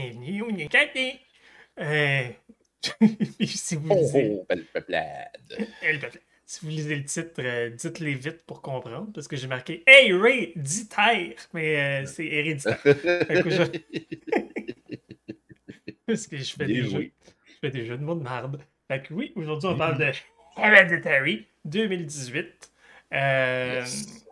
Bienvenue au Ninkaki! Si vous Oh, lisez... oh, belle peuplade. Si vous lisez le titre, dites-les vite pour comprendre, parce que j'ai marqué Hey Ray, dis terre! Mais c'est héréditaire. Fait que parce que Bien joué. je fais des jeux de mots de merde. Fait que oui, aujourd'hui on parle Mhm. de Hereditary 2018. Euh, Yes.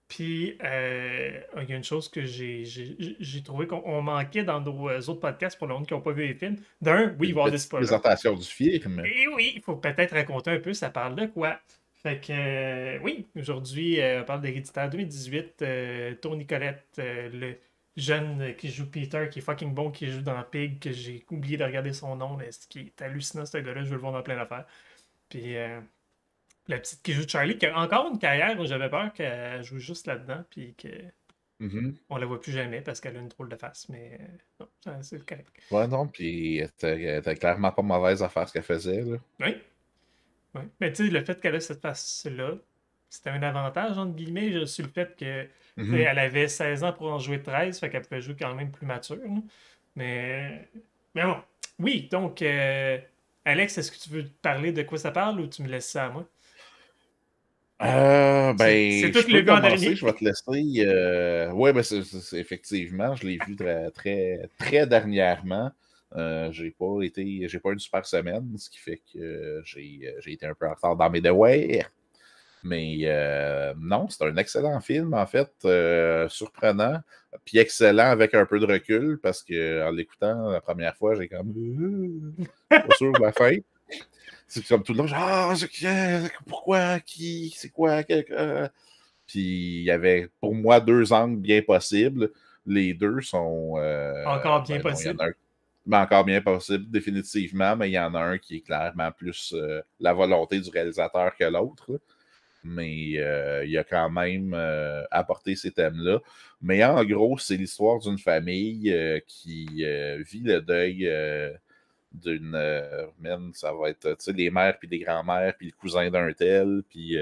Puis, il y a une chose que j'ai trouvé qu'on manquait dans nos autres podcasts pour le monde qui n'ont pas vu les films. D'un, oui, il va y Une avoir des petite spoilers. présentation du film. Et oui, il faut peut-être raconter un peu ça parle de quoi. Fait que, oui, aujourd'hui, on parle d'Héréditaire 2018. Tony Collette, le jeune qui joue Peter, qui est fucking bon, qui joue dans Pig, que j'ai oublié de regarder son nom, mais ce qui est hallucinant, ce gars-là, je veux le voir dans plein d'affaires. Puis, la petite qui joue Charlie, qui a encore une carrière où j'avais peur qu'elle joue juste là-dedans, puis que Mhm. on la voit plus jamais parce qu'elle a une drôle de face, mais non, c'est correct. Ouais, non, puis elle était clairement pas mauvaise à faire ce qu'elle faisait, là. Oui, oui. Mais tu sais, le fait qu'elle a cette face-là, c'était un avantage, entre guillemets, sur le fait que tu sais, Mhm. elle avait 16 ans pour en jouer 13, fait qu'elle pouvait jouer quand même plus mature. Là. Mais, mais bon, oui, donc, Alex, est-ce que tu veux parler de quoi ça parle ou tu me laisses ça à moi? C'est Ben, toi je qui l'as peux vu en commencer, dernier? je vais te laisser. Ouais, ben, effectivement, je l'ai vu très, très dernièrement. J'ai pas une super semaine, ce qui fait que j'ai été un peu en retard dans mes devoirs. Mais non, c'est un excellent film, en fait, surprenant, puis excellent avec un peu de recul, parce que en l'écoutant la première fois, j'ai comme pas sûr de la fin. C'est comme tout le long, genre, pourquoi, qui, c'est quoi, puis il y avait pour moi deux angles bien possibles. Les deux sont. Encore bien Ben non, il y en possible. a un mais encore bien possible, définitivement, mais il y en a un qui est clairement plus la volonté du réalisateur que l'autre. Mais il a quand même apporté ces thèmes-là. Mais en gros, c'est l'histoire d'une famille qui vit le deuil d'une. Ça va être les mères, puis les grands-mères, puis le cousin d'un tel, puis.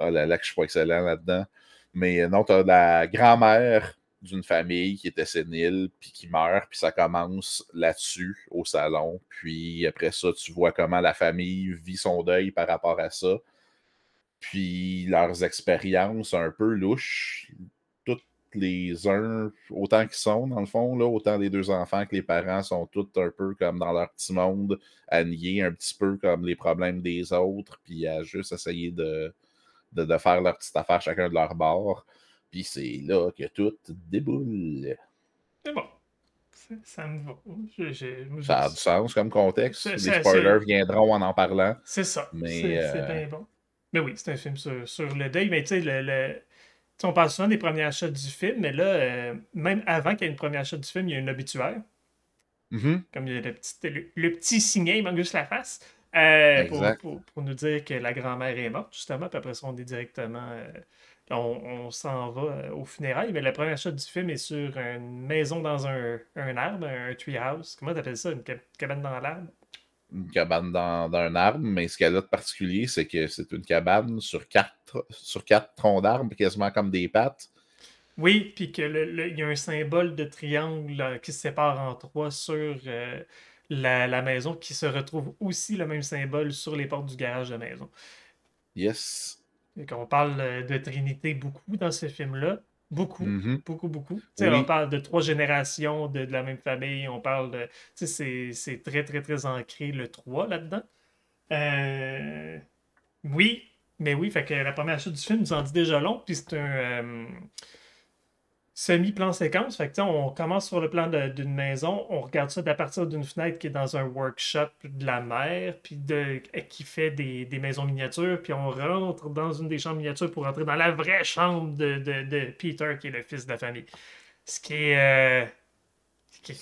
Oh là là, que je suis pas excellent là-dedans. Mais non, t'as la grand-mère d'une famille qui était sénile, puis qui meurt, puis ça commence là-dessus, au salon. Puis après ça, tu vois comment la famille vit son deuil par rapport à ça. Puis leurs expériences un peu louches, toutes les uns, autant qu'ils sont, dans le fond, là, autant les deux enfants que les parents sont tous un peu comme dans leur petit monde, à nier un petit peu comme les problèmes des autres, puis à juste essayer de faire leur petite affaire chacun de leur bord. Puis c'est là que tout déboule. C'est bon. Ça me va. Ça a du sens comme contexte. Les C'est spoilers viendront en parlant. c'est ça. Mais C'est bien bon. Mais oui, c'est un film sur le deuil. Mais tu sais, tu sais, on parle souvent des premiers achats du film, mais là, même avant qu'il y ait une première achat du film, il y a un obituaire. mhm, Comme il y a le petit signet, il manque juste la face. exact. Pour nous dire que la grand-mère est morte, justement. Puis après ça, on est directement. On s'en va aux funérailles. Mais la première shot du film est sur une maison dans un arbre, un treehouse. Comment t'appelles ça? Une cabane dans l'arbre? Une cabane dans un arbre, mais ce qu'elle a de particulier, c'est que c'est une cabane sur quatre troncs d'arbres, quasiment comme des pattes. Oui, puis que il y a un symbole de triangle qui se sépare en trois sur la maison, qui se retrouve aussi le même symbole sur les portes du garage de la maison. Yes. Et qu'on parle de Trinité beaucoup dans ce film-là. Beaucoup, Mhm. beaucoup, beaucoup. Tu sais, on Oui. parle de trois générations de la même famille. On parle de. Tu sais, c'est très, très, très ancré le 3 là-dedans. Euh, oui, mais oui, fait que la première chute du film nous en dit déjà long, puis c'est un semi-plan séquence. Fait que, tu sais, on commence sur le plan d'une maison, on regarde ça à partir d'une fenêtre qui est dans un workshop de la mère, puis qui fait des maisons miniatures, puis on rentre dans une des chambres miniatures pour entrer dans la vraie chambre de Peter, qui est le fils de la famille. Ce qui est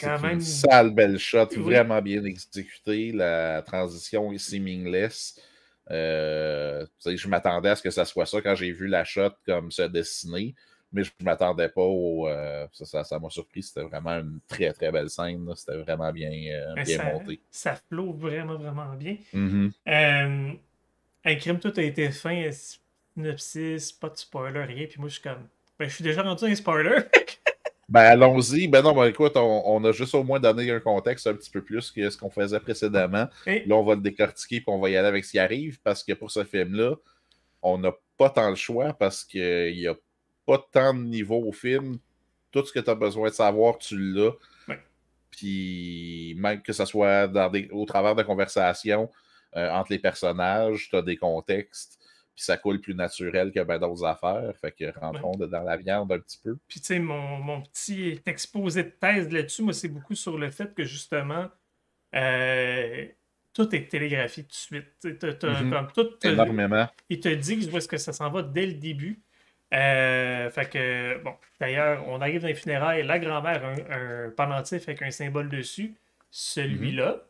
quand C'est une même. sale belle shot, Oui, vraiment bien exécutée. La transition est seamless. Je m'attendais à ce que ça soit ça quand j'ai vu la shot comme se dessiner, mais je ne m'attendais pas au. Ça m'a surpris. C'était vraiment une très très belle scène. C'était vraiment bien, mais bien monté. ça flot vraiment, vraiment bien. Mhm. Euh, un crime, tout a été fin, synopsis, pas de spoiler, rien. Puis moi, je suis comme. Ben, je suis déjà rendu un spoiler. Ben, allons-y. Ben non, ben écoute, on a juste au moins donné un contexte un petit peu plus que ce qu'on faisait précédemment. Et, Là, on va le décortiquer puis on va y aller avec ce qui arrive parce que pour ce film-là, on n'a pas tant le choix parce qu'il n'y a pas tant de niveau au film. Tout ce que tu as besoin de savoir, tu l'as. ouais. Puis même que ce soit au travers de conversations entre les personnages, tu as des contextes. Puis ça coule plus naturel que ben d'autres affaires. Fait que Ouais. rentrons dans la viande un petit peu. Puis, tu sais, mon petit exposé de thèse là-dessus, moi, c'est beaucoup sur le fait que, justement, euh, tout est télégraphié tout de suite. Tu sais, Mhm. comme tout, Énormément. il te dit où est-ce que ça s'en va dès le début. Fait que, bon, d'ailleurs, on arrive dans les funérailles, la grand-mère a un pendentif avec un symbole dessus. Mhm. Celui-là,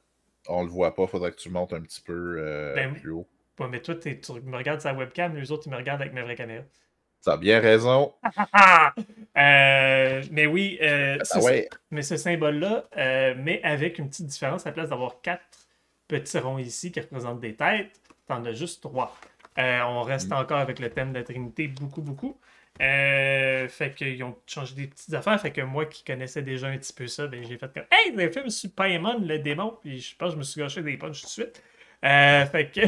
On le voit pas, faudrait que tu montes un petit peu ben, plus haut. ouais, mais toi, tu me regardes sa webcam, les autres, ils me regardent avec ma vraie caméra. Tu as bien raison. Ah! Mais oui, Ah ouais. mais ce symbole-là, mais avec une petite différence, à la place d'avoir quatre petits ronds ici qui représentent des têtes, t'en as juste trois. On reste Mhm. encore avec le thème de la Trinité, beaucoup, beaucoup. Fait qu'ils ont changé des petites affaires. Fait que moi qui connaissais déjà un petit peu ça, ben, j'ai fait comme Hey, le film sur Paimon, le démon. Puis je pense que je me suis gâché des punches tout de suite. Fait que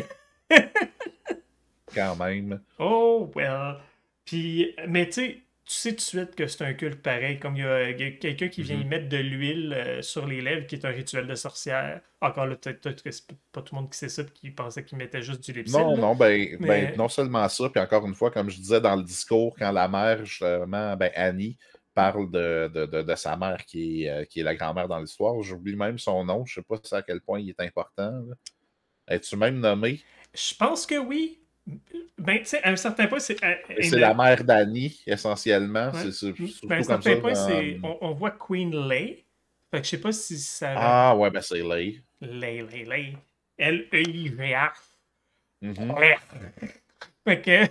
Quand même. Oh, well. Puis, mais tu sais tout de suite que c'est un culte pareil, comme il y a quelqu'un qui vient y Mhm. mettre de l'huile sur les lèvres, qui est un rituel de sorcière. Encore là, peut-être que c'est pas tout le monde qui sait ça, puis qui pensait qu'il mettait juste du lipsil, Non, là. non, ben, Mais, non seulement ça, puis encore une fois, comme je disais dans le discours, quand la mère, justement, ben, Annie, parle de sa mère qui est la grand-mère dans l'histoire, j'oublie même son nom, je sais pas à quel point il est important. Là. Es-tu même nommé? je pense que oui. Ben, tu sais, à un certain point, c'est. C'est la mère d'Annie, essentiellement. Ouais. C'est Ben, à un surtout comme certain ça point, dans... on voit Queen Lay. Fait que je sais pas si ça va. Ah, ouais, ben c'est Lay. Lay. L-E-I-G-A. Mhm. Fait que.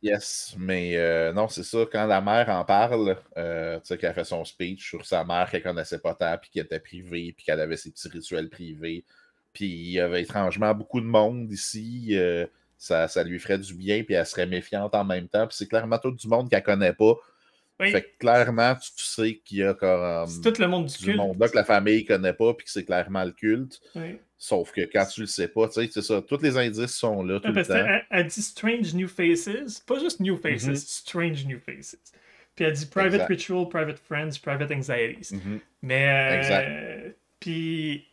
Yes, mais non, c'est ça, quand la mère en parle, tu sais, qu'elle fait son speech sur sa mère qu'elle connaissait pas tant, puis qu'elle était privée, puis qu'elle avait ses petits rituels privés, puis il y avait étrangement beaucoup de monde ici, ça lui ferait du bien, puis elle serait méfiante en même temps, puis c'est clairement tout du monde qu'elle connaît pas, fait Oui, que clairement, tu sais qu'il y a c'est comme tout le monde du du monde là que culte. la famille connaît pas, puis que c'est clairement le culte, Oui. sauf que quand tu le sais pas, tu sais, c'est ça, tous les indices sont là tout le Parce temps. qu'elle dit Strange New Faces, pas juste New Faces, Mhm. Strange New Faces. Puis elle dit Private Exact. Ritual, Private Friends, Private Anxieties. Mhm. Mais, Exact.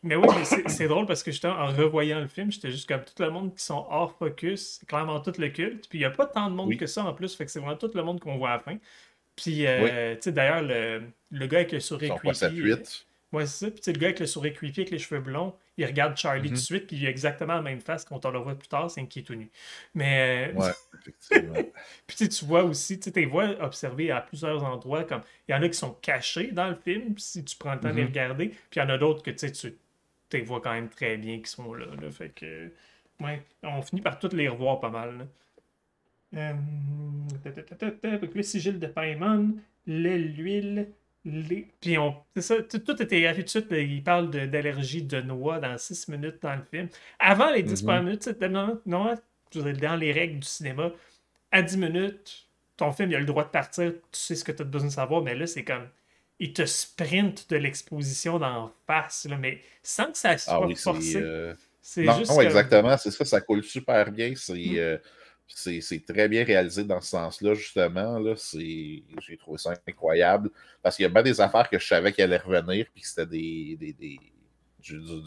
mais oui, mais c'est drôle parce que justement, en revoyant le film, j'étais juste comme tout le monde qui sont hors focus, c'est clairement tout le culte. Puis il n'y a pas tant de monde Oui. que ça en plus, fait que c'est vraiment tout le monde qu'on voit à la fin. Puis, Oui. tu sais, d'ailleurs, le gars avec le Ils sourire sont quoi, creepy, 7-8? ouais, c'est ça. Puis, tu sais, le gars avec le sourire creepy, avec les cheveux blonds, il regarde Charlie tout de Mhm. suite, puis il a exactement la même face quand on le voit plus tard, c'est qui est tout nu. Mais, Ouais, effectivement. puis tu vois aussi, tu sais, tes vois observer à plusieurs endroits, comme il y en a qui sont cachés dans le film, si tu prends le temps de les Mhm. regarder, puis il y en a d'autres que tu les vois quand même très bien qui sont là, là. Fait que, ouais, on finit par toutes les revoir pas mal, là. Euh, Fait que le sigil de Paimon, l'huile, les... Puis c'est ça, tout était graphié tout de suite. Il parle d'allergie de noix dans 6 minutes dans le film. Avant les 10 premières Mhm. minutes, c'était non, je veux dire, dans les règles du cinéma, à 10 minutes, ton film, il a le droit de partir, tu sais ce que tu as besoin de savoir, mais là, c'est comme. Il te sprint de l'exposition d'en face, là, mais sans que ça Ah soit oui, c'est. forcé. C'est Non, juste comme. exactement, c'est ça, ça coule super bien. Hmm, C'est très bien réalisé dans ce sens-là, justement. Là, j'ai trouvé ça incroyable. Parce qu'il y a bien des affaires que je savais qu'elles allaient revenir, puis que c'était du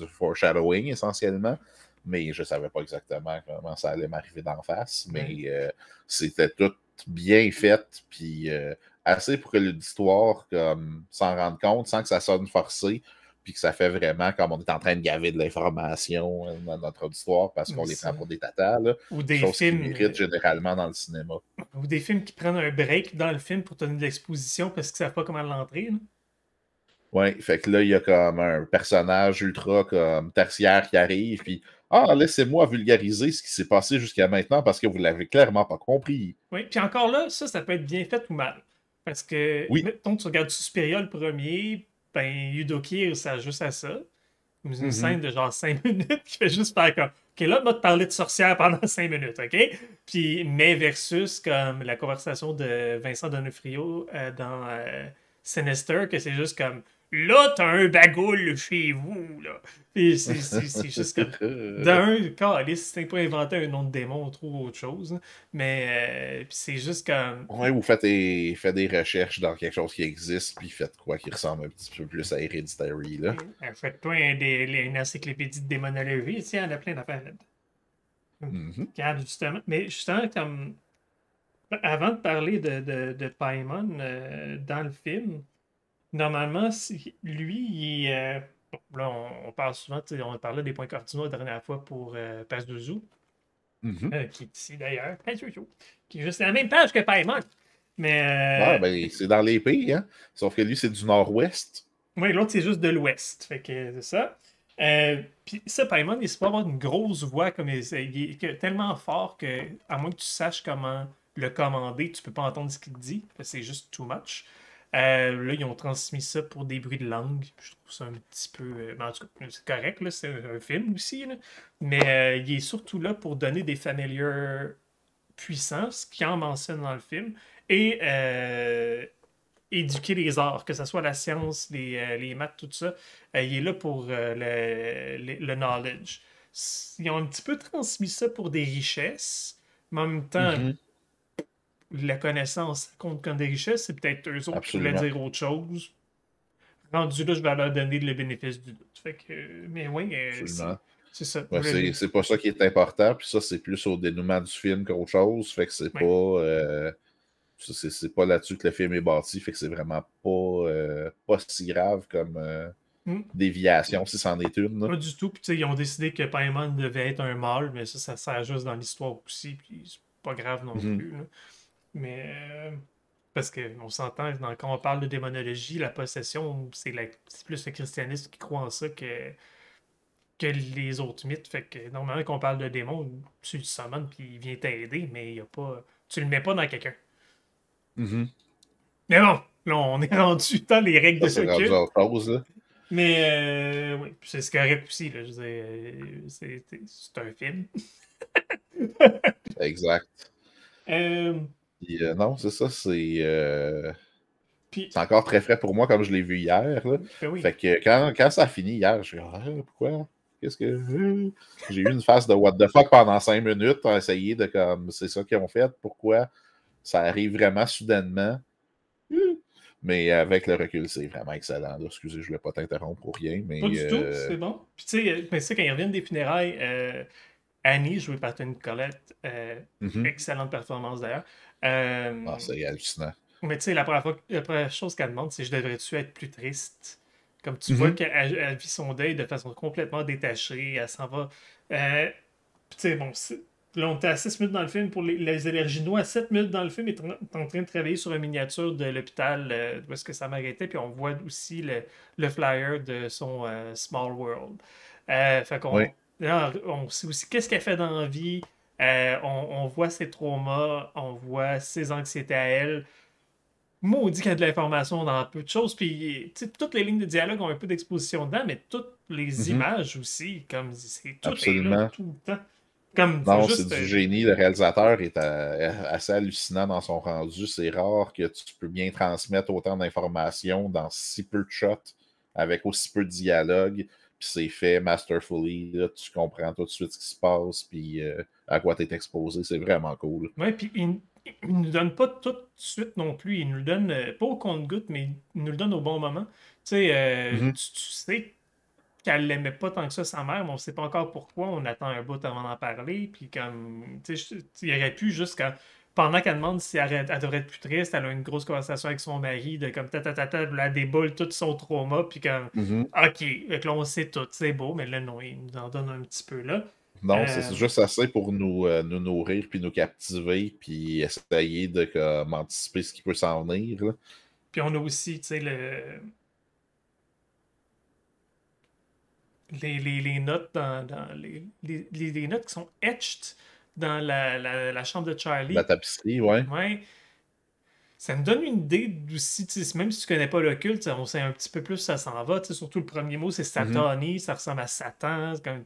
foreshadowing essentiellement. Mais je ne savais pas exactement comment ça allait m'arriver d'en face. Mais ouais. c'était tout bien fait, puis assez pour que l'histoire s'en rende compte sans que ça sonne forcé puis que ça fait vraiment comme on est en train de gaver de l'information dans notre auditoire parce qu'on les Ça. prend pour des tatas, là. Ou des Chose qui films. mérite généralement dans le cinéma. Ou des films qui prennent un break dans le film pour donner de l'exposition parce qu'ils savent pas comment l'entrer, là. Ouais, fait que là, il y a comme un personnage ultra comme tertiaire qui arrive, puis ah, laissez-moi vulgariser ce qui s'est passé jusqu'à maintenant parce que vous l'avez clairement pas compris. Oui, puis encore là, ça peut être bien fait ou mal. Parce que, Oui. mettons, tu regardes Suspiria le premier, ben, Yudokir, ça juste à ça. Une scène Mhm. de genre 5 minutes qui fait juste faire comme, OK, là, on va te parler de sorcière pendant 5 minutes, OK? Puis, mais versus comme la conversation de Vincent D'Onofrio dans Sinister que c'est juste comme là, t'as un bagoule chez vous, là. Puis c'est juste comme. D'un, calice, c'est pas inventer un nom de démon, on trouve autre chose. Hein. Mais puis c'est juste comme. Ouais, ou faites des recherches dans quelque chose qui existe, puis faites quoi qui ressemble un petit peu plus à Hereditary, là. Faites-toi une encyclopédie de démonologie, tiens, il y en a plein d'affaires là-dedans. Mhm. Regarde, justement. Mais justement, comme. Avant de parler de Paimon dans le film, normalement, lui, bon, là, on parle souvent, tu sais, on parlait des points cardinaux la dernière fois pour Pazuzu, Mhm. qui est ici d'ailleurs, Pazuzu, qui est juste à la même page que Paimon. Ah, Mais, ben, c'est dans l'épée, hein. Sauf que lui, c'est du nord-ouest. oui, l'autre, c'est juste de l'ouest. Fait que c'est ça. Puis ça, Paimon, il se peut avoir une grosse voix, comme il est tellement fort que, à moins que tu saches comment le commander, tu peux pas entendre ce qu'il te dit. C'est juste too much. Là, ils ont transmis ça pour des bruits de langue. Je trouve ça un petit peu. Mais en tout cas, c'est correct, là, c'est un film aussi. Là. Mais il est surtout là pour donner des familiars puissants, ce qu'il en mentionne dans le film, et éduquer les arts, que ce soit la science, les maths, tout ça. Il est là pour le knowledge. Ils ont un petit peu transmis ça pour des richesses, mais en même temps, Mhm. la connaissance ça compte comme des richesses, c'est peut-être eux autres qui voulaient Absolument. dire autre chose. Rendu là, je vais leur donner le bénéfice du doute. Fait que, mais oui, Absolument. c'est ça. Ouais, c'est pas ça qui est important, puis ça, c'est plus au dénouement du film qu'autre chose. Fait que c'est pas. Ouais. C'est pas là-dessus que le film est bâti, fait que c'est vraiment pas si grave comme Hmm. déviation, si c'en est une. Là. Pas du tout. Puis, tu sais, ils ont décidé que Paimon devait être un mâle, mais ça sert juste dans l'histoire aussi. Puis, c'est pas grave non Mhm. plus. Là. Mais, parce qu'on s'entend, quand on parle de démonologie, la possession, c'est plus le christianisme qui croit en ça que les autres mythes. Fait que, normalement, quand on parle de démon, tu le summons, puis il vient t'aider, mais il y a pas. Tu le mets pas dans quelqu'un. Mhm. Mais bon, là, on est rendu dans les règles Ça, de c'est ce rendu culte. autre chose. Là. Mais oui, c'est correct aussi. Là, je veux dire, c'est un film. Exact. Euh, Puis, non, c'est ça, puis, c'est encore très frais pour moi comme je l'ai vu hier. Là. ben oui. Fait que quand ça a fini hier, je suis ah, pourquoi? Qu'est-ce que. J'ai eu une phase de what the fuck pendant 5 minutes à essayer de comme c'est ça qu'ils ont fait, pourquoi ça arrive vraiment soudainement. Mais avec le recul, c'est vraiment excellent. Là. Excusez, je ne voulais pas t'interrompre pour rien, Pas mais du tout, c'est bon. Puis tu sais, mais ça, quand ils reviennent des funérailles, Annie, jouée par Toni Collette, mhm. excellente performance d'ailleurs. Ah, Euh, c'est hallucinant. mais tu sais, la première chose qu'elle demande, c'est je devrais-tu être plus triste? Comme tu vois Mhm. qu'elle vit son deuil de façon complètement détachée, elle s'en va. Euh, Puis, tu sais, bon, là, on était à 6 minutes dans le film pour les allerginois. À 7 minutes dans le film, il est en train de travailler sur une miniature de l'hôpital où est-ce que sa mère était. Puis on voit aussi le flyer de son Small World. Fait Oui. qu'on là, on sait aussi qu'est-ce qu'elle fait dans la vie. On voit ses traumas, on voit ses anxiétés à elle. Maudit qu'il y a de l'information dans peu de choses. Puis, tu sais, toutes les lignes de dialogue ont un peu d'exposition dedans, mais toutes les Mhm. images aussi, comme tout est là Absolument. tout le temps. Comme, faut Non, c'est juste. du génie. Le réalisateur est assez hallucinant dans son rendu. C'est rare que tu peux bien transmettre autant d'informations dans si peu de shots, avec aussi peu de dialogue. Puis c'est fait masterfully. Là, tu comprends tout de suite ce qui se passe, puis à quoi tu es exposé. C'est vraiment cool. Ouais, puis il nous donne pas tout de suite non plus. Il nous le donne pas au compte-goutte, mais il nous le donne au bon moment. Tu sais, Mhm. tu sais qu'elle l'aimait pas tant que ça, sa mère, mais on sait pas encore pourquoi. On attend un bout avant d'en parler. Puis comme, tu sais, il aurait pu juste pendant qu'elle demande si elle devrait être plus triste, elle a une grosse conversation avec son mari de comme elle déboule tout son trauma. Puis comme, Mhm. ok, fait que là on sait tout, c'est beau, mais là non, il nous en donne un petit peu là. Non, c'est Euh, juste assez pour nous nourrir, puis nous captiver, puis essayer de comme, anticiper ce qui peut s'en venir. Là. puis on a aussi, tu sais, les notes dans les notes qui sont etched dans la chambre de La Charlie. tapisserie, ouais. Ouais, ça me donne une idée aussi, tu sais, même si tu connais pas l'occulte, on sait un petit peu plus ça s'en va. Tu sais, surtout le premier mot, c'est Mhm. Satani, ça ressemble à Satan. C'est comme,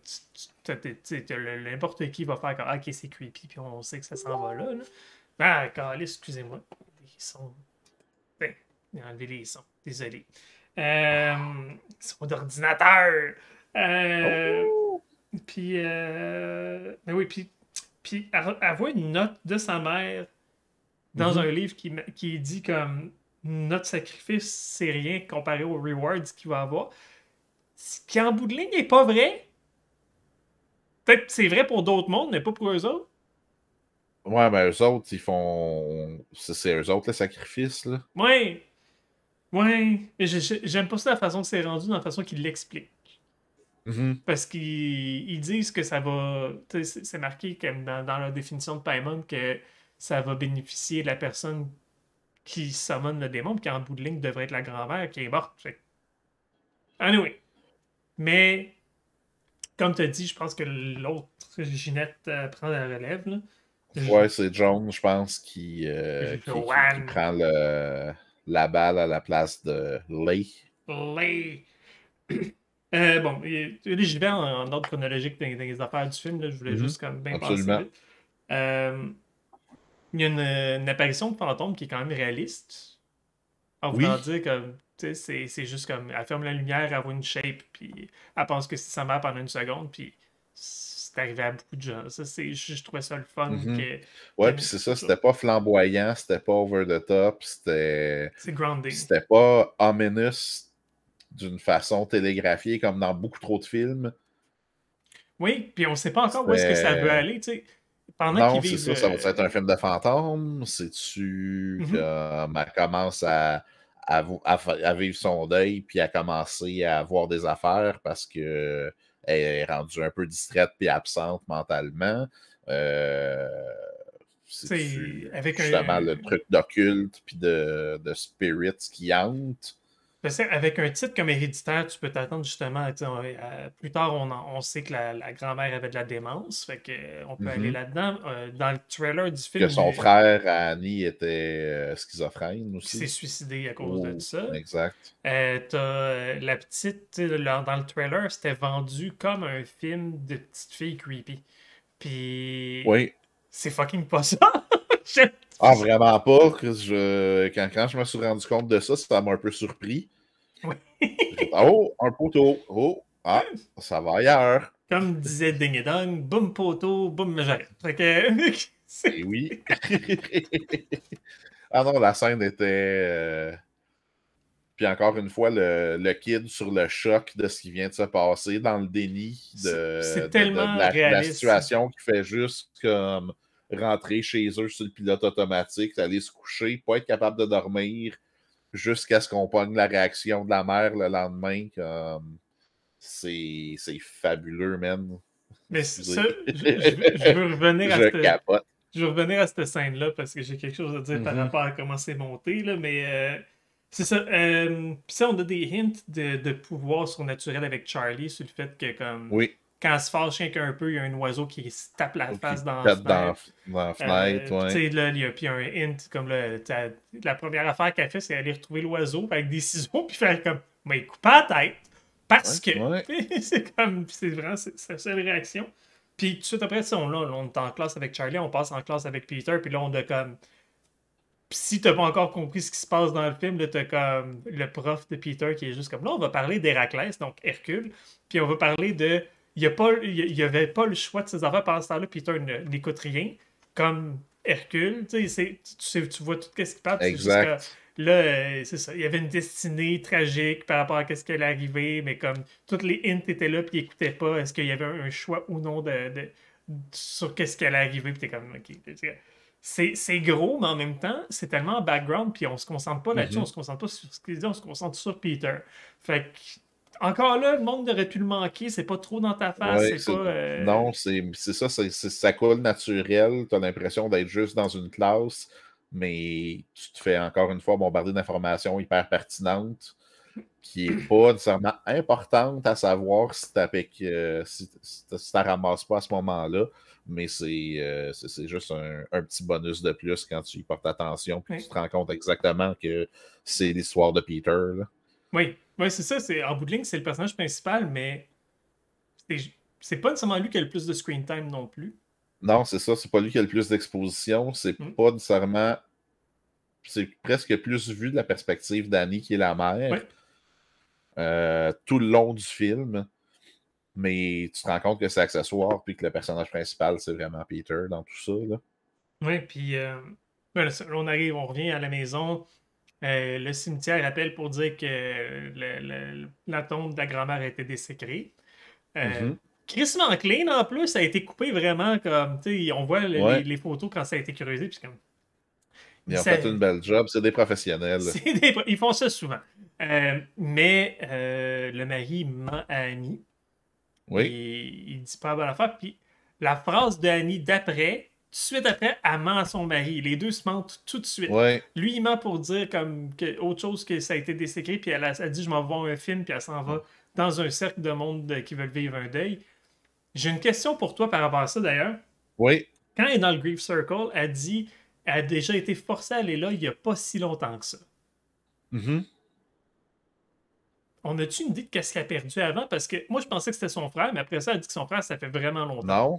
tu sais, n'importe qui va faire comme, ah, ok, c'est creepy, puis on sait que ça s'en va là. Là. Ah, calé, excusez-moi. Ils sont. Ben. J'ai enlevé les sons. Désolé. Son d'ordinateur. Euh, Oh! ben oui, puis elle voit une note de sa mère dans un Mhm. livre qui dit comme notre sacrifice, c'est rien comparé aux rewards qu'il va avoir. Ce qui, en bout de ligne, n'est pas vrai. Peut-être que c'est vrai pour d'autres mondes, mais pas pour eux autres. Ouais, ben eux autres, ils font. C'est eux autres, le sacrifice, là. Ouais, ouais. Mais j'aime pas ça la façon que c'est rendu, dans la façon qu'il l'explique. Mhm. Parce qu'ils disent que ça va. Tu sais, c'est marqué comme dans leur définition de paiement que ça va bénéficier de la personne qui summon le démon, puis qui en bout de ligne devrait être la grand-mère qui est morte. Fait anyway. Mais, comme tu as dit, je pense que l'autre Ginette prend la relève. Là. Je- Ouais, c'est John, je pense, J'ai fait qui One, prend la balle à la place de Lay. Lay. Bon, j'y vais en ordre chronologique dans les affaires du film. Là. Je voulais Mhm. juste comme bien passer Absolument. vite. Euh, il y a une apparition de fantôme qui est quand même réaliste. En voulant Oui. dire comme, tu sais, c'est juste comme, elle ferme la lumière, elle voit une shape, puis elle pense que c'est sa mère pendant une seconde, puis c'est arrivé à beaucoup de gens. Ça, je trouvais ça le fun Mhm. qu'elle Ouais, puis mette c'est ça. ça, c'était pas flamboyant, c'était pas over the top, C'est grounding. c'était pas ominous d'une façon télégraphiée comme dans beaucoup trop de films. Oui, puis on sait pas encore où est-ce que ça veut C'était. aller, tu sais. Pendant qu'ils Non, c'est vivent. ça va être un film de fantôme? C'est-tu Mhm. comme elle commence à vivre son deuil, puis à commencer à avoir des affaires parce que elle est rendue un peu distraite puis absente mentalement? Euh, C'est C'est-tu avec justement un. le truc d'occulte puis de spirits qui hante? Je sais, avec un titre comme Héréditaire, tu peux t'attendre justement plus tard, on sait que la grand-mère avait de la démence, fait que, on peut aller Mhm. là-dedans. Dans le trailer du Que film, son frère Annie était schizophrène qui s'est aussi. suicidé à cause de Oh, ça. exact. T'as la petite, tu sais, dans le trailer, c'était vendu comme un film de petite fille creepy. Puis Oui. c'est fucking pas ça. Je- Ah, vraiment pas. Quand je me suis rendu compte de ça, ça m'a un peu surpris. Oui. J'ai fait, oh, un poteau. Oh, ah, ça va ailleurs. Comme disait Ding et Dong, boum poteau, boum j'arrête. Fait que Et oui. Ah non, la scène était. Puis encore une fois, le kid sur le choc de ce qui vient de se passer, dans le déni c'est tellement de la réaliste. situation qui fait juste comme rentrer chez eux sur le pilote automatique, aller se coucher, pas être capable de dormir jusqu'à ce qu'on pogne la réaction de la mère le lendemain. Comme c'est fabuleux, man. Mais ça, Excusez. je veux revenir à Je capote. cette scène-là parce que j'ai quelque chose à dire par Mhm. rapport à comment c'est monté, là, mais c'est ça. Puis ça, on a des hints de pouvoir surnaturel avec Charlie sur le fait que comme Oui. quand elle se fâche rien qu'un peu, il y a un oiseau qui se tape la face Qui dans la pète fenêtre. dans la fenêtre, Puis tu ouais. sais, là, il y a puis un hint comme là, la première affaire qu'elle fait, c'est aller retrouver l'oiseau avec des ciseaux puis faire comme mais coupe à la tête parce Ouais, que ouais. c'est comme c'est vraiment sa seule réaction. Puis tout de suite après ça, on est en classe avec Charlie, on passe en classe avec Peter, puis là on a comme puis si t'as pas encore compris ce qui se passe dans le film, là, t'as comme le prof de Peter qui est juste comme là, on va parler d'Héraclès, donc Hercule, puis on va parler de. Il y avait pas le choix de ses affaires pendant ce temps-là, Peter n'écoute rien, comme Hercule, tu vois tout ce qui parle, puis c'est juste que Exact. là, c'est ça, il y avait une destinée tragique par rapport à ce qui allait arriver, mais comme toutes les hints étaient là, puis il écoutait pas, est-ce qu'il y avait un choix ou non sur qu'est-ce qui allait arriver, puis t'es comme, ok, c'est gros, mais en même temps, c'est tellement en background, puis on se concentre pas là-dessus, on Mhm. se concentre pas sur ce qu'il dit, on se concentre sur Peter. Fait que, encore là, le monde aurait pu le manquer, c'est pas trop dans ta face, Ouais, c'est pas. non, c'est ça, ça coule naturel. Tu as l'impression d'être juste dans une classe, mais tu te fais encore une fois bombarder d'informations hyper pertinentes qui n'est pas nécessairement importante à savoir si tu la ramasses pas à ce moment-là, mais c'est juste un petit bonus de plus quand tu y portes attention puis tu Ouais. te rends compte exactement que c'est l'histoire de Peter, là. Oui, oui, c'est ça, en bout de ligne, c'est le personnage principal, mais c'est c'est pas nécessairement lui qui a le plus de screen time non plus. Non, c'est ça, c'est pas lui qui a le plus d'exposition, c'est Hmm. pas nécessairement c'est presque plus vu de la perspective d'Annie qui est la mère Ouais. tout le long du film. Mais tu te rends compte que c'est accessoire puis que le personnage principal, c'est vraiment Peter dans tout ça. Là. Oui, puis ben là, on arrive, on revient à la maison. Le cimetière appelle pour dire que la tombe de la grand-mère a été désécrée. Euh, Mhm. crissement clean en plus, ça a été coupé vraiment comme, tu sais, on voit Ouais, les photos quand ça a été creusé, puis c'est comme, ils ont ça- fait une belle job. C'est des professionnels. ils font ça souvent. Mais le mari ment à Annie. Oui, Il dit pas la bonne affaire. Puis la phrase de Annie d'après, tout de suite après, elle ment à son mari. Les deux se mentent tout de suite. ouais. Lui, il ment pour dire comme autre chose que ça a été désécré. Puis elle dit, je m'en vais voir un film. Puis elle s'en va dans un cercle de monde qui veulent vivre un deuil. J'ai une question pour toi par rapport à ça d'ailleurs. Oui. Quand elle est dans le Grief Circle, elle dit, elle a déjà été forcée à aller là il n'y a pas si longtemps que ça. Mhm. On a-tu une idée de qu'est-ce qu'elle a perdu avant? Parce que moi, je pensais que c'était son frère, mais après ça, elle dit que son frère, ça fait vraiment longtemps. Non.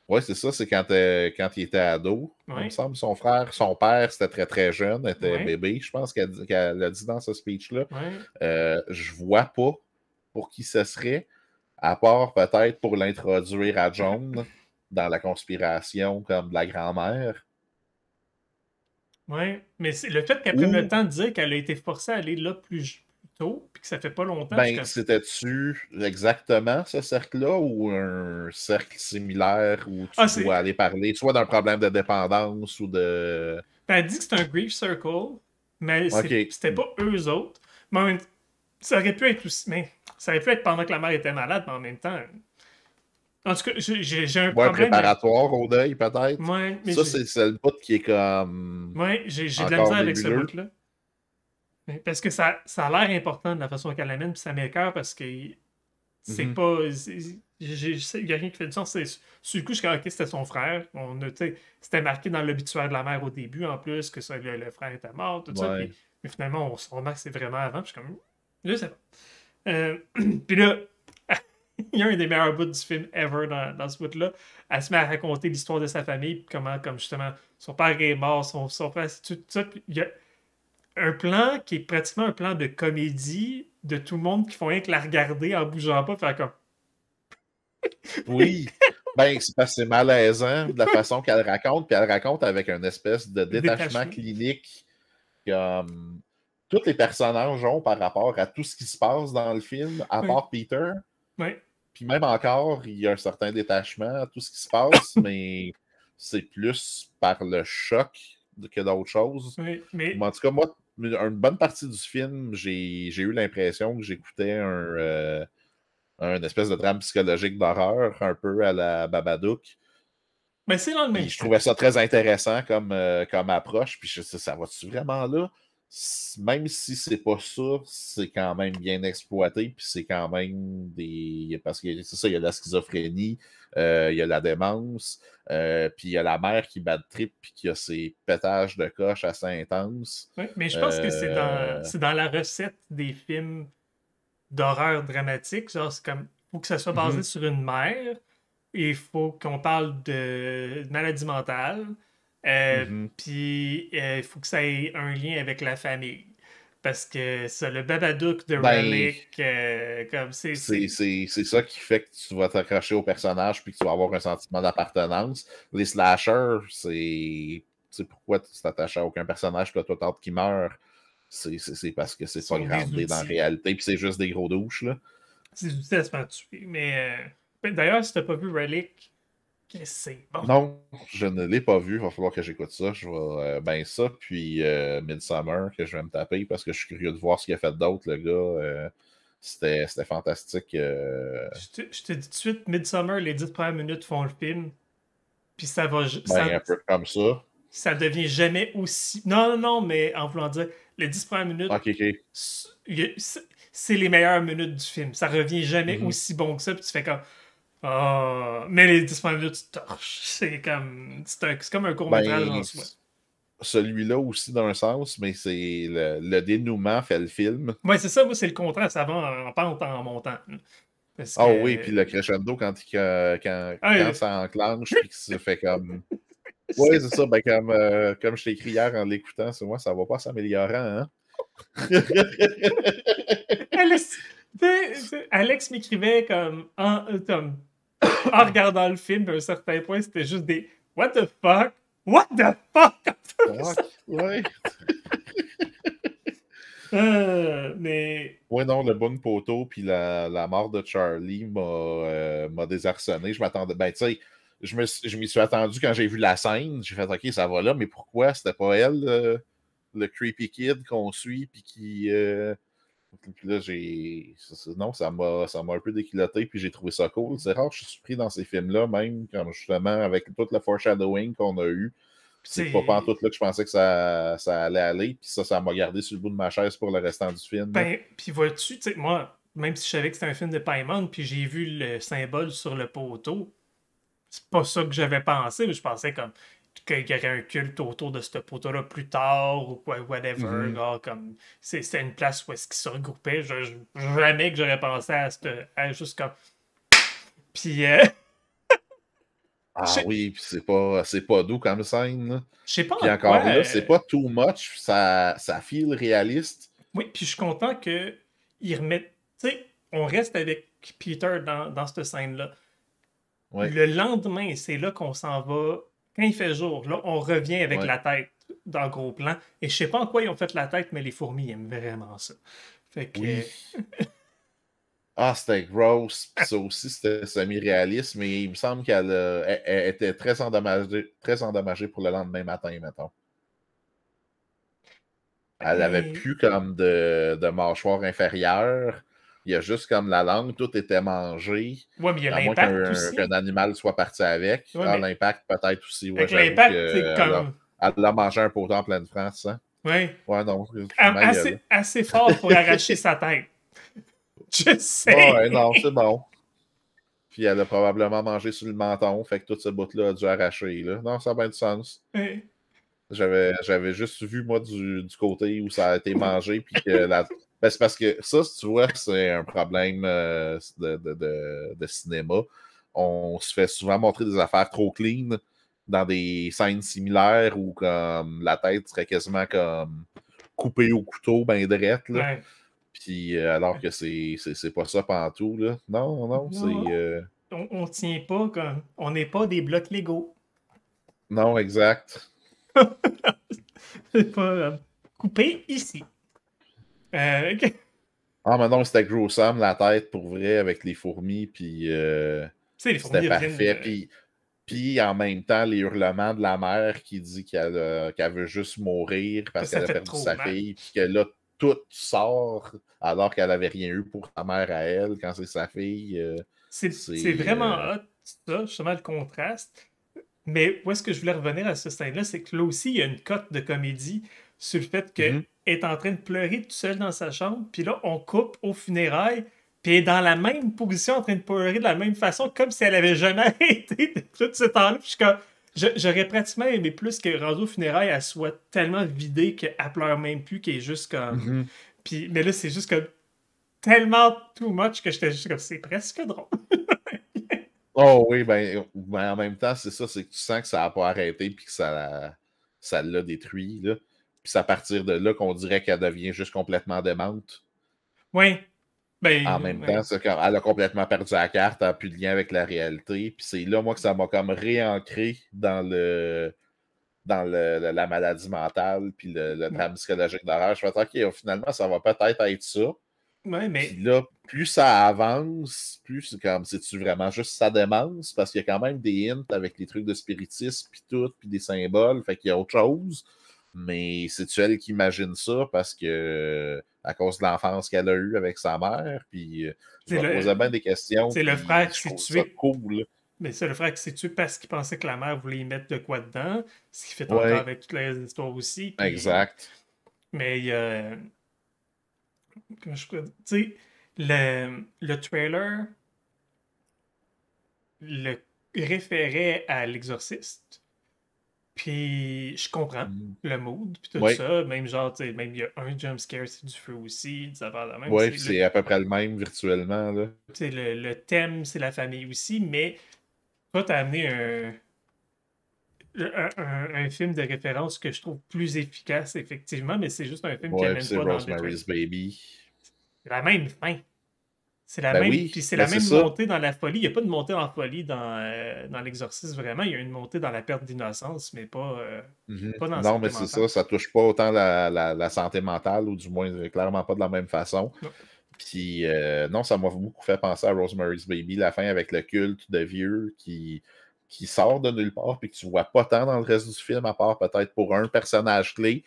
Oui, c'est ça, c'est quand il était ado, il me Ouais, semble. Son père, c'était très très jeune, était ouais, bébé, je pense qu'elle a dit dans ce speech-là. ouais. Je vois pas pour qui ce serait, à part peut-être pour l'introduire à John dans la conspiration comme de la grand-mère. Ouais, mais le fait qu'elle prenne le Ou, temps de dire qu'elle a été forcée à aller là plus tôt, puis que ça fait pas longtemps, je suis ben, comme. c'était-tu exactement ce cercle-là ou un cercle similaire où Ah, tu dois aller parler soit d'un problème de dépendance ou de. Ben, elle dit que c'est un grief circle, mais OK. c'était pas eux autres. Mais ça aurait pu être aussi. Mais ça aurait pu être pendant que la mère était malade, mais en même temps. En tout cas, j'ai un Ouais, problème avec. préparatoire au deuil, peut-être. Ouais, mais Ça, c'est le bout qui est comme j'ai de la encore misère avec ce nébuleux. bout-là. Parce que ça a l'air important de la façon qu'elle l'amène, puis ça m'écoeure parce que c'est Mhm. pas. Il n'y a rien qui fait du sens. Sur le coup, je suis comme, ok, c'était son frère. C'était marqué dans l'obituaire de la mère au début, en plus, que le frère était mort, tout ça. Ouais. Mais finalement, on se remarque que c'est vraiment avant. Puis je suis comme, je sais pas. Puis là, il y a un des meilleurs bouts du film ever dans ce bout-là. Elle se met à raconter l'histoire de sa famille, puis comment, comme justement, son père est mort, son frère, tout ça. Puis il y a un plan qui est pratiquement un plan de comédie de tout le monde qui font rien que la regarder en bougeant pas, faire comme. Oui. Ben, c'est parce que c'est malaisant de la façon qu'elle raconte, puis elle raconte avec une espèce de détachement Détachement. clinique comme tous les personnages ont par rapport à tout ce qui se passe dans le film, à Oui, part Peter. oui, Puis même encore, il y a un certain détachement à tout ce qui se passe, mais c'est plus par le choc que d'autres choses. oui. Mais Mais en tout cas, moi, une bonne partie du film, j'ai eu l'impression que j'écoutais un espèce de drame psychologique d'horreur, un peu à la Babadook. c'est dans le même Puis je style. trouvais ça très intéressant comme approche. Puis je sais, ça va-tu vraiment là? Même si c'est pas ça, c'est quand même bien exploité. Puis c'est quand même des. Parce que c'est ça, il y a la schizophrénie, il y a la démence, puis il y a la mère qui bat de trip, puis qui a ses pétages de coche assez intenses. Oui, mais je pense que Euh, c'est dans la recette des films d'horreur dramatique. Genre, c'est comme, faut que ça soit basé mhm, sur une mère. Et il faut qu'on parle de maladie mentale. mhm. Puis il faut que ça ait un lien avec la famille. Parce que ça, le Babadook de Ben, Relic, comme c'est ça qui fait que tu vas t'accrocher au personnage puis que tu vas avoir un sentiment d'appartenance. Les slashers, c'est pourquoi tu t'attaches à aucun personnage puis toi, t'attends qu'il meurt. C'est parce que c'est pas sont des groundé dans la outils. réalité puis c'est juste des gros douches, là. C'est des outils à se faire tuer. Mais d'ailleurs, si t'as pas vu Relic, c'est bon. Non, je ne l'ai pas vu. Il va falloir que j'écoute ça. Je vais ben ça, puis Midsummer, que je vais me taper parce que je suis curieux de voir ce qu'il a fait d'autre, le gars. C'était fantastique. Je te dis tout de suite, Midsummer, les 10 premières minutes font le film. Puis ça va. Ben, un peu comme ça. Ça devient jamais aussi. Non, non, non, mais en voulant dire, les 10 premières minutes, Ok, ok. c'est les meilleures minutes du film. Ça revient jamais Mhm. aussi bon que ça, puis tu fais comme. Ah, mais les 10 premières minutes, tu torches. C'est comme. C'est comme un court-métrage en Ben, soi. celui-là aussi dans un sens, mais c'est le dénouement fait le film. Ouais, c'est ça, moi, c'est le contraire. Ça va en pente en montant. Parce Ah oui, puis que. le crescendo quand Ah, quand ça enclenche, puis que ça fait comme. Oui, c'est ça. Ben, comme je t'ai écrit hier en l'écoutant, c'est moi, ça va pas s'améliorant, hein? Alex, Alex m'écrivait en regardant le film, à un certain point, c'était juste des What the fuck? What the fuck? Fuck, ouais. Mais. Ouais, non, le bon poteau puis la mort de Charlie m'a désarçonné. Je m'attendais. Ben, tu sais, je m'y suis attendu quand j'ai vu la scène. J'ai fait OK, ça va là, mais pourquoi c'était pas elle, le creepy kid qu'on suit, puis qui. Puis là, non, ça m'a un peu déculotté, puis j'ai trouvé ça cool. C'est rare que je suis pris dans ces films-là, même quand justement, avec tout le foreshadowing qu'on a eu. Puis c'est pas en tout là que je pensais que ça allait aller. Puis ça m'a gardé sur le bout de ma chaise pour le restant du film. Ben, puis vois-tu, tu sais, moi, même si je savais que c'était un film de Paimon, puis j'ai vu le symbole sur le poteau, c'est pas ça que j'avais pensé, mais je pensais comme qu'il y aurait un culte autour de ce poteau-là plus tard ou quoi, whatever. Genre, comme c'était une place où est-ce qu'ils se regroupaient. Jamais que j'aurais pensé à juste comme. Puis, Ah je oui, puis c'est pas doux comme scène, là. sais pas Puis en quoi. encore là, c'est pas too much, ça feel réaliste. Oui, puis je suis content qu'ils remettent. Tu sais, on reste avec Peter dans cette scène-là. Ouais, Le lendemain, c'est là qu'on s'en va. Quand il fait jour, là, on revient avec ouais, la tête dans le gros plan. Et je sais pas en quoi ils ont fait la tête, mais les fourmis aiment vraiment ça. Fait que. oui. Ah, c'était gross, puis ça aussi, c'était semi-réaliste, mais il me semble elle était très endommagée pour le lendemain matin, mettons. Elle avait Ben, plus comme de mâchoire inférieure. Il y a juste comme la langue, tout était mangé. ouais, mais il y a À moins l'impact aussi. qu'un animal soit parti avec. Ouais, Ah, mais l'impact peut-être aussi. Ouais, avec j'avoue l'impact, c'est qu'elle comme. elle a mangé un poteau en pleine France. Hein? Ouais. Ouais, non, ma gueule. Assez fort pour arracher sa tête. Je Ouais, sais. non, c'est bon. Puis elle a probablement mangé sur le menton, fait que tout ce bout-là a dû arracher. Là. Non, ça a bien du sens. Ouais. J'avais juste vu, moi, du côté où ça a été mangé, puis que Ben, c'est parce que ça, si tu vois, c'est un problème de cinéma. On se fait souvent montrer des affaires trop clean dans des scènes similaires où comme la tête serait quasiment comme coupée au couteau, ben drette, là. Ouais. Puis alors que c'est pas ça pantoute, là. Non, non, c'est... Non, on tient pas comme. On n'est pas des blocs Lego. Non, exact. C'est pas coupé ici. Ok. Ah, mais non, c'était gruesome, la tête, pour vrai, avec les fourmis, puis Tu sais, les c'était fourmis reviennent. parfait. Puis en même temps, les hurlements de la mère qui dit qu'elle veut juste mourir parce Ça qu'elle a fait perdu trop sa mal. fille, puis que là, tout sort alors qu'elle avait rien eu pour sa mère à elle quand c'est sa fille. C'est C'est... vraiment hot, ça, justement, le contraste. Mais où est-ce que je voulais revenir à ce scène-là, c'est que là aussi, il y a une cote de comédie sur le fait qu'elle Mhm. est en train de pleurer toute seule dans sa chambre, puis là, on coupe aux funérailles, puis elle est dans la même position, en train de pleurer de la même façon, comme si elle avait jamais arrêté de tout ce temps-là. Puis je suis comme, j'aurais pratiquement aimé plus que rendu aux funérailles, elle soit tellement vidée qu'elle pleure même plus, qu'elle est juste comme. Mhm. Puis, mais là, c'est juste comme tellement too much que j'étais juste comme, c'est presque drôle. Oh oui, ben, en même temps, c'est ça, c'est que tu sens que ça n'a pas arrêté puis que ça l'a détruit, là. Puis c'est à partir de là qu'on dirait qu'elle devient juste complètement démente. Ouais, En ben, même temps, ouais. elle a complètement perdu la carte, elle n'a plus de lien avec la réalité. Puis c'est là, moi, que ça m'a comme réancré dans la maladie mentale, puis le drame psychologique d'horreur. Je me suis dit, OK, finalement, ça va peut-être être ça. Ouais, Puis mais là, plus ça avance, plus c'est comme, c'est-tu vraiment juste sa démence? Parce qu'il y a quand même des hints avec les trucs de spiritisme, puis tout, puis des symboles, fait qu'il y a autre chose. Mais c'est-tu elle qui imagine ça parce que à cause de l'enfance qu'elle a eue avec sa mère, puis je c'est me posais bien des questions, c'est le puis frère qui je s'est trouve ça tué. cool. Mais c'est le frère qui s'est tué parce qu'il pensait que la mère voulait y mettre de quoi dedans. Ce qui fait encore Oui, avec toutes les histoires aussi. Puis, exact. mais il y a. Comment je pourrais dire? Tu sais, le trailer le référait à l'exorciste. Puis je comprends le mood, puis tout Oui, ça. Même genre, tu sais, même il y a un jump scare, c'est du feu aussi, des affaires de même. ouais, c'est à peu près le même virtuellement, là. Le thème, c'est la famille aussi, mais toi, t'as amené un film de référence que je trouve plus efficace, effectivement, mais c'est juste un film qui Ouais, puis amène c'est pas dans le détail. Rosemary's Baby. C'est la même fin. C'est la Ben même, oui, puis c'est mais la c'est même ça. montée dans la folie. Il n'y a pas de montée en folie dans l'Exorcisme, vraiment. Il y a une montée dans la perte d'innocence, mais pas dans la Non, mais santé c'est mentale. ça touche pas autant la santé mentale, ou du moins clairement pas de la même façon. Non. Puis non, ça m'a beaucoup fait penser à Rosemary's Baby, la fin avec le culte de vieux qui sort de nulle part, puis que tu vois pas tant dans le reste du film, à part peut-être pour un personnage clé,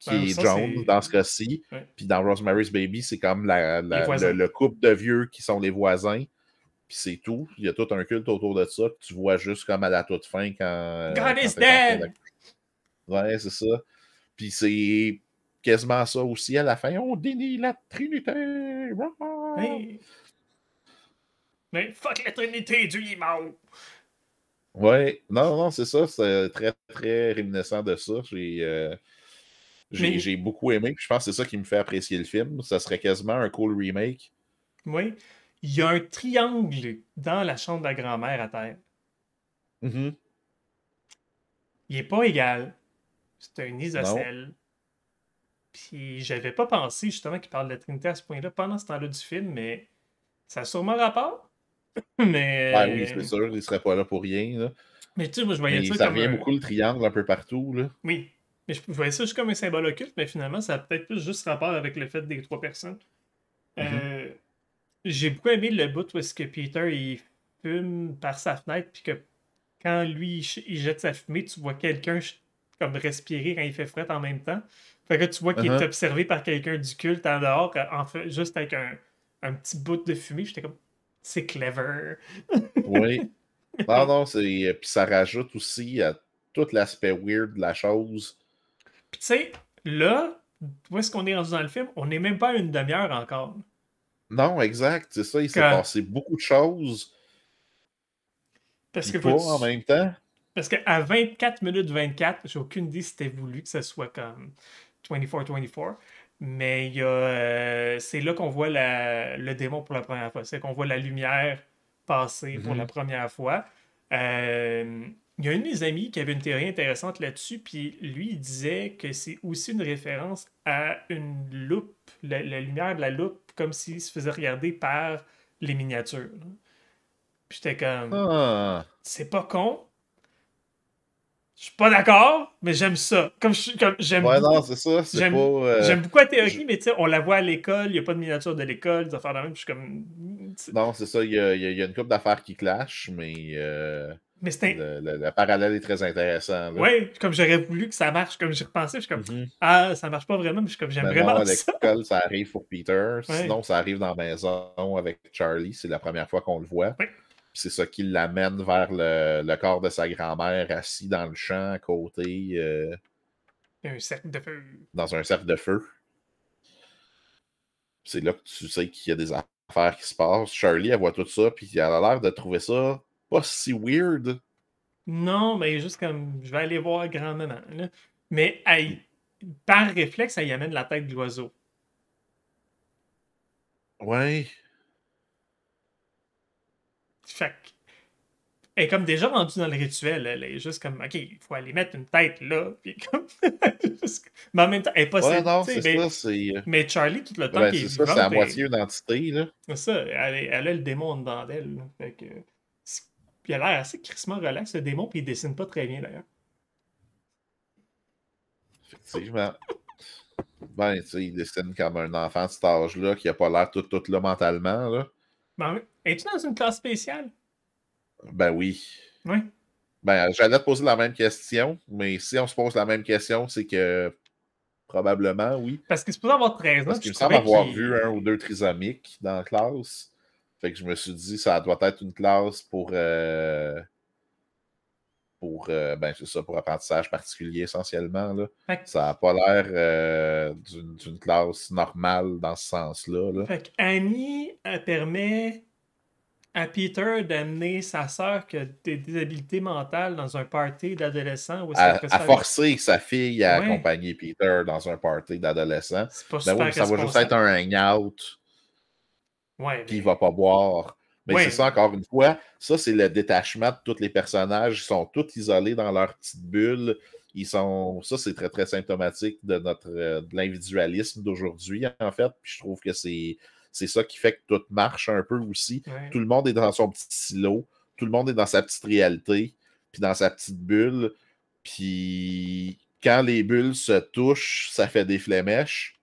Ben, qui est ça, Jones dans ce c'est. cas-ci. Ouais. Puis dans Rosemary's Baby, c'est comme Les voisins. le couple de vieux qui sont les voisins. Puis c'est tout. Il y a tout un culte autour de ça. Puis tu vois juste comme à la toute fin God quand is t'es en train de... dead! Ouais, c'est ça. Puis c'est quasiment ça aussi à la fin. On dénie la Trinité! Mais fuck la Trinité du Limon! Ouais, non, c'est ça. C'est très, très réminiscent de ça. Mais, J'ai beaucoup aimé. Puis je pense que c'est ça qui me fait apprécier le film. Ça serait quasiment un cool remake. oui, il y a un triangle dans la chambre de la grand-mère à terre. Mhm. Il est pas égal. C'est un Non. isocèle. Puis j'avais pas pensé justement qu'il parle de la Trinité à ce point-là pendant ce temps-là du film, mais ça a sûrement rapport. Ben oui, c'est mais. sûr. Il ne serait pas là pour rien. Là. Mais tu sais, moi je voyais Mais ça ça comme revient un. beaucoup le triangle un peu partout. Là. Oui. Mais je voyais ça juste comme un symbole occulte, mais finalement, ça a peut-être plus juste rapport avec le fait des trois personnes. Mhm. Euh, J'ai beaucoup aimé le bout où est-ce que Peter il fume par sa fenêtre, puis que quand lui il jette sa fumée, tu vois quelqu'un comme respirer quand il fait fret en même temps. Fait que tu vois qu'il est Uh-huh. observé par quelqu'un du culte en dehors, en fait, juste avec un petit bout de fumée. J'étais comme, c'est clever. Oui. Non, c'est. Puis ça rajoute aussi à tout l'aspect weird de la chose. Puis tu sais, là, où est-ce qu'on est rendu dans le film? On n'est même pas à une demi-heure encore. Non, exact, c'est ça. Il s'est Quand- passé beaucoup de choses, Parce puis que pas en même temps. Parce qu'à 24 minutes 24, j'ai aucune idée si c'était voulu que ce soit comme 24-24. Mais c'est là qu'on voit le démon pour la première fois. C'est qu'on voit la lumière passer pour la Mhm. première fois. Il y a un de mes amis qui avait une théorie intéressante là-dessus, puis lui, il disait que c'est aussi une référence à une loupe, la lumière de la loupe, comme s'il se faisait regarder par les miniatures. Puis j'étais comme, Ah. c'est pas con, je suis pas d'accord, mais j'aime ça. Comme j'aime Ouais, non, beaucoup. c'est ça. C'est pas. J'aime beaucoup la Je- théorie, mais tu sais, on la voit à l'école, il n'y a pas de miniature de l'école, des affaires de même, puis je suis comme. Non, c'est ça. Il y a une couple d'affaires qui clashent, mais Mais c'est un. le parallèle est très intéressant. Là. Ouais, comme j'aurais voulu que ça marche, comme j'y repensais, je suis comme. Mhm. Ah, ça marche pas vraiment, mais je suis comme, j'aime Mais vraiment non, à ça. l'école, ça arrive pour Peter. Ouais, Sinon, ça arrive dans la maison avec Charlie. C'est la première fois qu'on le voit. ouais. Puis c'est ça qui l'amène vers le corps de sa grand-mère assis dans le champ à côté, Un cercle de feu. dans un cercle de feu. C'est là que tu sais qu'il y a des affaires qui se passent. Charlie, elle voit tout ça, puis elle a l'air de trouver ça pas si weird. Non, mais juste comme, je vais aller voir grand-maman, là. Mais par réflexe, ça y amène la tête de l'oiseau. Ouais. Fait que elle est comme déjà rendue dans le rituel. Elle est juste comme, OK, il faut aller mettre une tête là. Puis comme... mais en même temps, elle est Ouais, possible. non, Tu sais, c'est ça, c'est. mais Charlie, tout le temps Ben, qu'elle est c'est ça, c'est à vivante, moitié une entité, là. c'est ça, elle a le démon dedans d'elle. Là. Fait que... Puis elle a l'air assez crissement relax, le démon, puis il dessine pas très bien d'ailleurs. Effectivement. Ben, tu sais, il dessine comme un enfant de cet âge-là qui a pas l'air tout là mentalement, là. Mais es-tu dans une classe spéciale? Ben oui. Oui. Ben, j'allais te poser la même question, mais si on se pose la même question, c'est que probablement, oui. Parce qu'il se peut avoir 13 ans, Parce puis qu'il je me semble trouvais avoir vu qu'il. un ou deux trisomiques dans la classe. Fait que je me suis dit, ça doit être une classe ben, c'est ça, pour apprentissage particulier essentiellement. Là. Fait, Ça n'a pas l'air d'une classe normale dans ce sens-là. Là. fait qu'Annie, elle permet à Peter d'amener sa sœur qui a des habilités mentales dans un party d'adolescents où est-ce qu'elle peut se À faire. forcer sa fille à Ouais, accompagner Peter dans un party d'adolescent. c'est pas Ben oui, super mais ça va juste être responsable. un hangout, Ouais, puis il va mais. pas boire. Mais c'est ça, encore une fois, ça, c'est le détachement de tous les personnages. Ils sont tous isolés dans leur petite bulle. Ça, c'est très, très symptomatique de de l'individualisme d'aujourd'hui, en fait. Puis je trouve que c'est ça qui fait que tout marche un peu aussi. Ouais. Tout le monde est dans son petit silo. Tout le monde est dans sa petite réalité, puis dans sa petite bulle. Puis quand les bulles se touchent, ça fait des flémèches.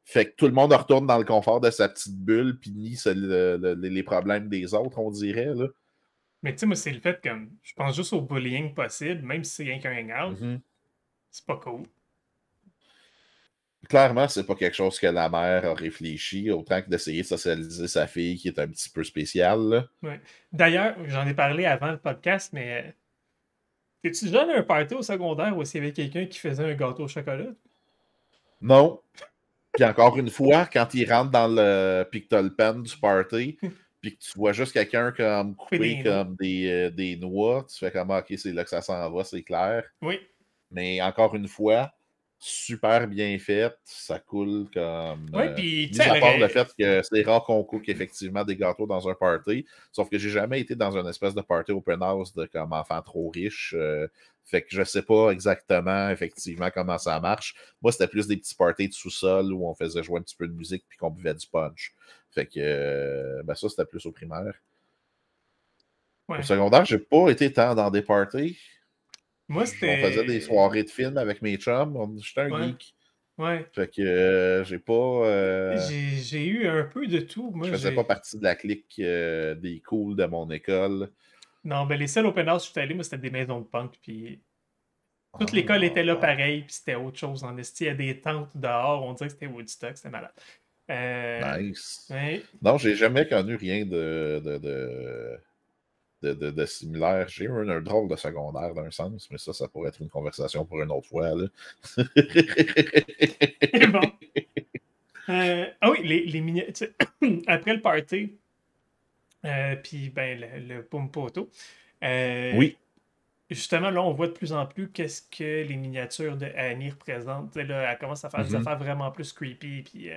Fait que tout le monde retourne dans le confort de sa petite bulle, puis nie les problèmes des autres, on dirait. Là. Mais tu sais, moi, c'est le fait que je pense juste au bullying possible, même si c'est rien qu'un hangout, c'est pas cool. Clairement, c'est pas quelque chose que la mère a réfléchi, autant que d'essayer de socialiser sa fille qui est un petit peu spéciale. Là. Ouais. D'ailleurs, j'en ai parlé avant le podcast, mais t'es-tu déjà allé à un party au secondaire où il y avait quelqu'un qui faisait un gâteau au chocolat? Non. Puis encore une fois, quand il rentre dans le pictol pen du party, puis que tu vois juste quelqu'un comme couper comme des noix, tu fais comme OK, c'est là que ça s'en va, c'est clair. Oui. Mais encore une fois, super bien fait, ça coule comme. Oui, puis mis à part le fait que c'est rare qu'on cook effectivement des gâteaux dans un party, sauf que j'ai jamais été dans une espèce de party open house de comme enfant trop riche. Fait que je sais pas exactement effectivement comment ça marche. Moi, c'était plus des petits parties de sous-sol où on faisait jouer un petit peu de musique puis qu'on buvait du punch. Fait que ben ça, c'était plus au primaire. Ouais. Au secondaire, j'ai pas été tant dans des parties. Moi, c'était. On faisait des soirées de films avec mes chums. J'étais un geek. Ouais. Fait que j'ai pas. J'ai eu un peu de tout. Moi, je faisais pas partie de la clique des cools de mon école. Non, ben les seuls open house que je suis allé, moi, c'était des maisons de punk. Puis toute l'école était là pareil, puis c'était autre chose en esti. Il y a des tentes dehors, on dirait que c'était Woodstock, c'était malade. Nice. Ouais. Non, j'ai jamais connu rien de similaire. J'ai eu un drôle de secondaire d'un sens, mais ça pourrait être une conversation pour une autre fois. Là. Bon. Ah oui, les miniatures. Après le party, puis ben, le Pumpoto. Oui. Justement, là, on voit de plus en plus qu'est-ce que les miniatures de Annie représentent. Là, elle commence à faire des affaires vraiment plus creepy. Puis,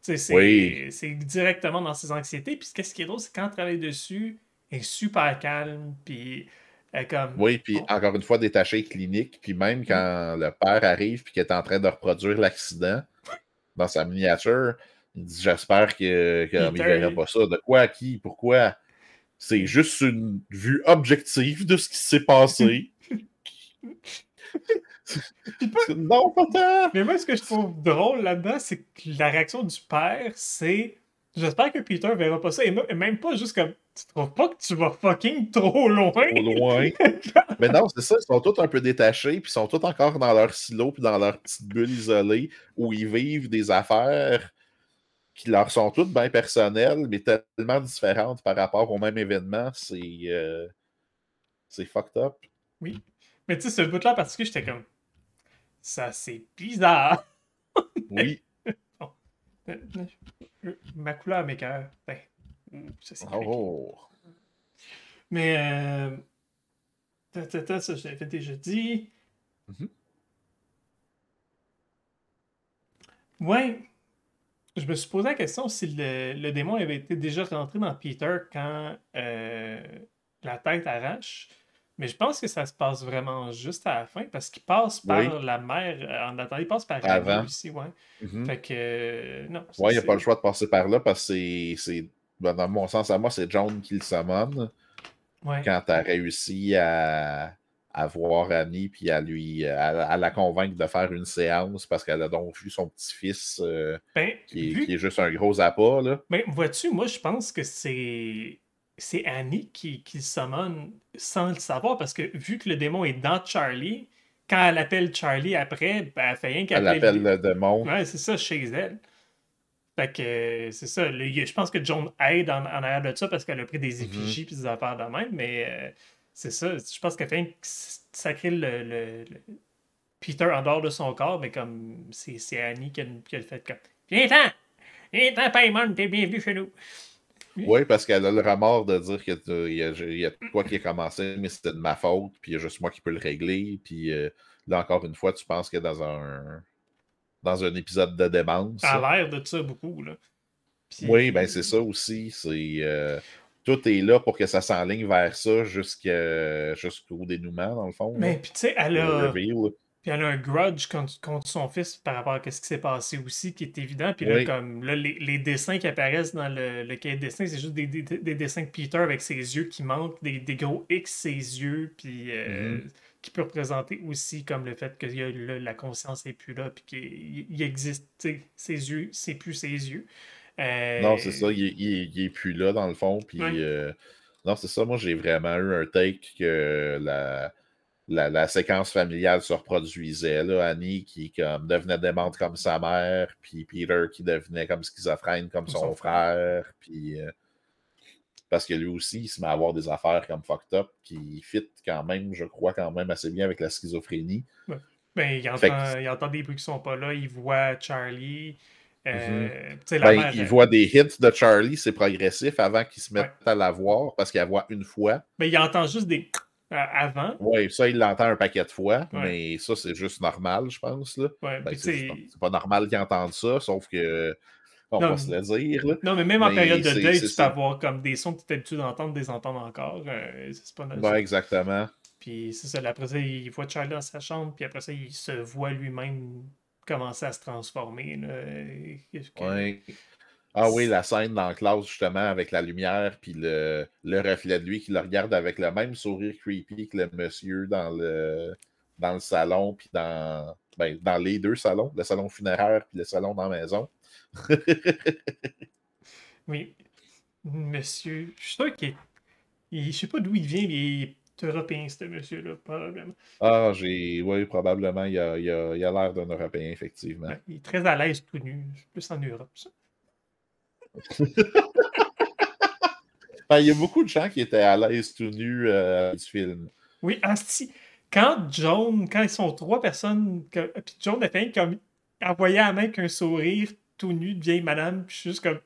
c'est directement dans ses anxiétés. Puis, qu'est-ce qui est drôle, c'est quand elle travaille dessus, elle est super calme. Puis, comme. Oui, puis encore une fois, détaché clinique. Puis même quand le père arrive puis qu'il est en train de reproduire l'accident dans sa miniature, il dit j'espère qu'il ne verra pas ça. De quoi, à qui, pourquoi? C'est juste une vue objective de ce qui s'est passé. Non, pas tant! Mais moi, ce que je trouve drôle là-dedans, c'est que la réaction du père, c'est j'espère que Peter verra pas ça. Et même pas juste comme tu trouves pas que tu vas fucking trop loin? Trop loin. Mais non, c'est ça, ils sont tous un peu détachés, puis ils sont tous encore dans leur silo, puis dans leur petite bulle isolée, où ils vivent des affaires qui leur sont toutes bien personnelles, mais tellement différentes par rapport au même événement. C'est fucked up. Oui. Mais tu sais, ce bout-là en particulier, j'étais comme ça, c'est bizarre. Oui. Bon. Ma couleur m'écoeure. Ben, ça c'est Oh. Mais ça, je l'avais déjà dit. Ouais. Je me suis posé la question si le démon avait été déjà rentré dans Peter quand la tête arrache. Mais je pense que ça se passe vraiment juste à la fin parce qu'il passe par la mère en attendant. Il passe par Annie aussi, ouais. Fait que non. Ouais, il n'y a pas le choix de passer par là parce que c'est dans mon sens à moi, c'est John qui le summon. Ouais. Quand tu as réussi à voir Annie puis à la convaincre de faire une séance parce qu'elle a donc vu son petit-fils qui est juste un gros appât. Là. Ben, vois-tu, moi je pense que c'est Annie qui le summon sans le savoir parce que vu que le démon est dans Charlie, quand elle appelle Charlie après, ben, elle fait rien qu'elle appelle le démon. Ouais, c'est ça, chez elle. Fait que c'est ça. Je pense que John aide en arrière de ça parce qu'elle a pris des effigies et des affaires de même, mais c'est ça. Je pense qu'elle fait sacrer le Peter en dehors de son corps, mais comme c'est Annie qui a le fait comme Viens-t'en! Viens-t'en, Paimon, t'es bienvenu chez nous. Oui, parce qu'elle a le remords de dire qu'il y a toi qui a commencé, mais c'était de ma faute, puis il y a juste moi qui peux le régler. Puis là, encore une fois, tu penses que dans un épisode de démence. Ça a l'air de ça beaucoup, là. Puis, oui, ben c'est ça aussi. C'est tout est là pour que ça s'enligne vers ça jusqu'au dénouement, dans le fond, là, Mais puis tu sais, le reveal. puis elle a un grudge contre son fils par rapport à ce qui s'est passé aussi, qui est évident. Puis là, Oui. comme là, les dessins qui apparaissent dans le cahier de dessin, c'est juste des dessins de Peter avec ses yeux qui manquent, des gros X ses yeux, puis qui peut représenter aussi comme le fait que la conscience n'est plus là, puis qu'il existe, tu sais, ses yeux, c'est plus ses yeux. Non, c'est ça, il est plus là, dans le fond. Puis, Ouais. non, c'est ça, moi, j'ai vraiment eu un take que la séquence familiale se reproduisait. Là. Annie qui comme, devenait démente comme sa mère, puis Peter qui devenait comme schizophrène comme son frère. Puis, parce que lui aussi, il se met à avoir des affaires comme fucked up qui fit quand même, je crois, quand même assez bien avec la schizophrénie. Ouais. Ben, il entend des bruits qui sont pas là, il voit Charlie. Mhm. Tu sais, la Ben, mère. il voit des hits de Charlie, c'est progressif avant qu'il se mette Ouais. à la voir parce qu'il la voit une fois. Ben, il entend juste des avant. Oui, ça, il l'entend un paquet de fois, Ouais. mais ça, c'est juste normal, je pense. Là. Ouais. Ben, Puis, c'est pas normal qu'il entende ça, sauf que on non, va se le dire. Là. non, mais même en Mais période de deuil, tu peux c'est... avoir comme des sons que tu es habitué d'entendre, des entendre encore. C'est pas Ouais, exactement. Puis c'est ça, après ça, il voit Charlie dans sa chambre, puis après ça, il se voit lui-même commencer à se transformer. Là. Ouais. Ah oui, la scène dans la classe, justement, avec la lumière, puis le reflet de lui qui le regarde avec le même sourire creepy que le monsieur dans le salon, puis dans les deux salons, le salon funéraire, puis le salon dans la maison. Oui, monsieur, je suis sûr je sais pas d'où il vient, mais il est européen, ce monsieur-là, probablement. Ah, oui, probablement, il a l'air d'un Européen, effectivement. Ouais, il est très à l'aise tout nu, plus en Europe, ça. Ben, il y a beaucoup de gens qui étaient à l'aise tout nus du film. Oui, asti. Quand ils sont trois personnes, puis Joan a fait comme envoyé à la main qu'un sourire tout nu de vieille madame, puis je suis juste comme.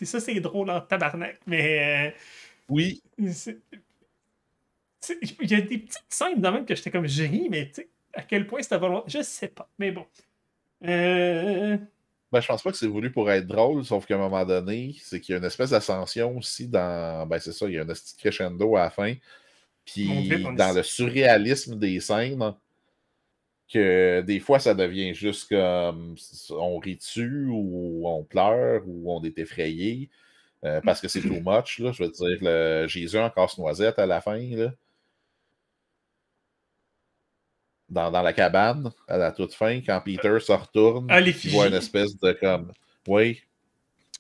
Ça, c'est drôle en tabarnak, mais. Oui. Il y a des petites scènes de même que j'étais comme, je ris, mais tu sais, à quel point c'était volontaire, je sais pas. Mais bon. Ben, je pense pas que c'est voulu pour être drôle, sauf qu'à un moment donné, c'est qu'il y a une espèce d'ascension aussi dans. Ben, c'est ça, il y a un petit crescendo à la fin. Monte vite, Puis on dans est. le surréalisme des scènes, que des fois, ça devient juste comme on rit dessus, ou on pleure, ou on est effrayé, parce que c'est too much. Là. Je veux dire, le Jésus en casse-noisette à la fin, là, dans la cabane, à la toute fin, quand Peter se retourne, Ah, puis qu'il voit une l'effigie. espèce de comme. Oui,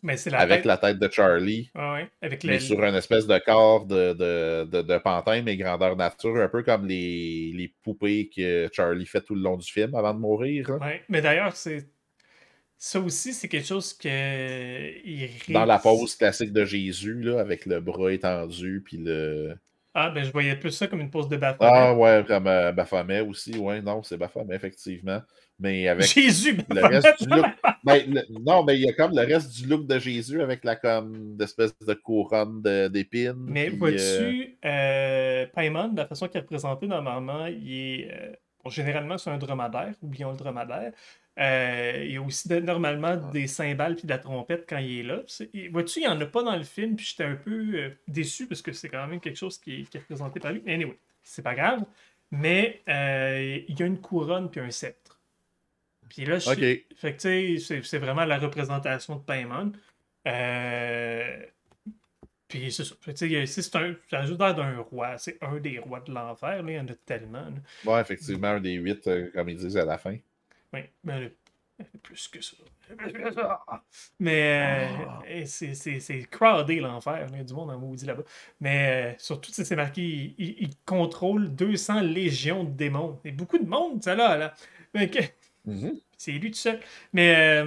Mais c'est la avec tête. la tête de Charlie. Ah ouais, avec Mais sur une espèce de corps de pantin, mais grandeur nature, un peu comme les poupées que Charlie fait tout le long du film avant de mourir. Hein. Ouais, mais d'ailleurs, ça aussi, c'est quelque chose que il Dans la pose classique de Jésus, là, avec le bras étendu, puis le... Ah, ben je voyais plus ça comme une pause de Baphomet. Ah ouais, comme Baphomet aussi, ouais, non, c'est Baphomet, effectivement. Mais avec Jésus, le Baphomet! reste du look... non, mais il y a comme le reste du look de Jésus avec la comme d'espèce de couronne d'épines. Mais Puis, vois-tu, Paimon, de la façon qu'il est représenté normalement, il est. Bon, généralement, c'est un dromadaire, oublions le dromadaire. Il y a aussi normalement des cymbales puis de la trompette quand il est là. Vois-tu, il n'y en a pas dans le film, puis j'étais un peu déçu parce que c'est quand même quelque chose qui est représenté par lui. Mais anyway, c'est pas grave. Mais il y a une couronne puis un sceptre. Puis là, OK. fait que tu sais, c'est vraiment la représentation de Paimon. Puis c'est ça. Fait que, tu sais, ça a juste l'air d'un roi. C'est un des rois de l'enfer. Là. Il y en a tellement. Là. Ouais, effectivement, un des 8, comme ils disent à la fin. Oui, mais plus que ça. Mais c'est crowded l'enfer. Il y a du monde en maudit là-bas. Mais surtout, c'est marqué, il contrôle 200 légions de démons. C'est beaucoup de monde, ça là. C'est lui tout seul. Mais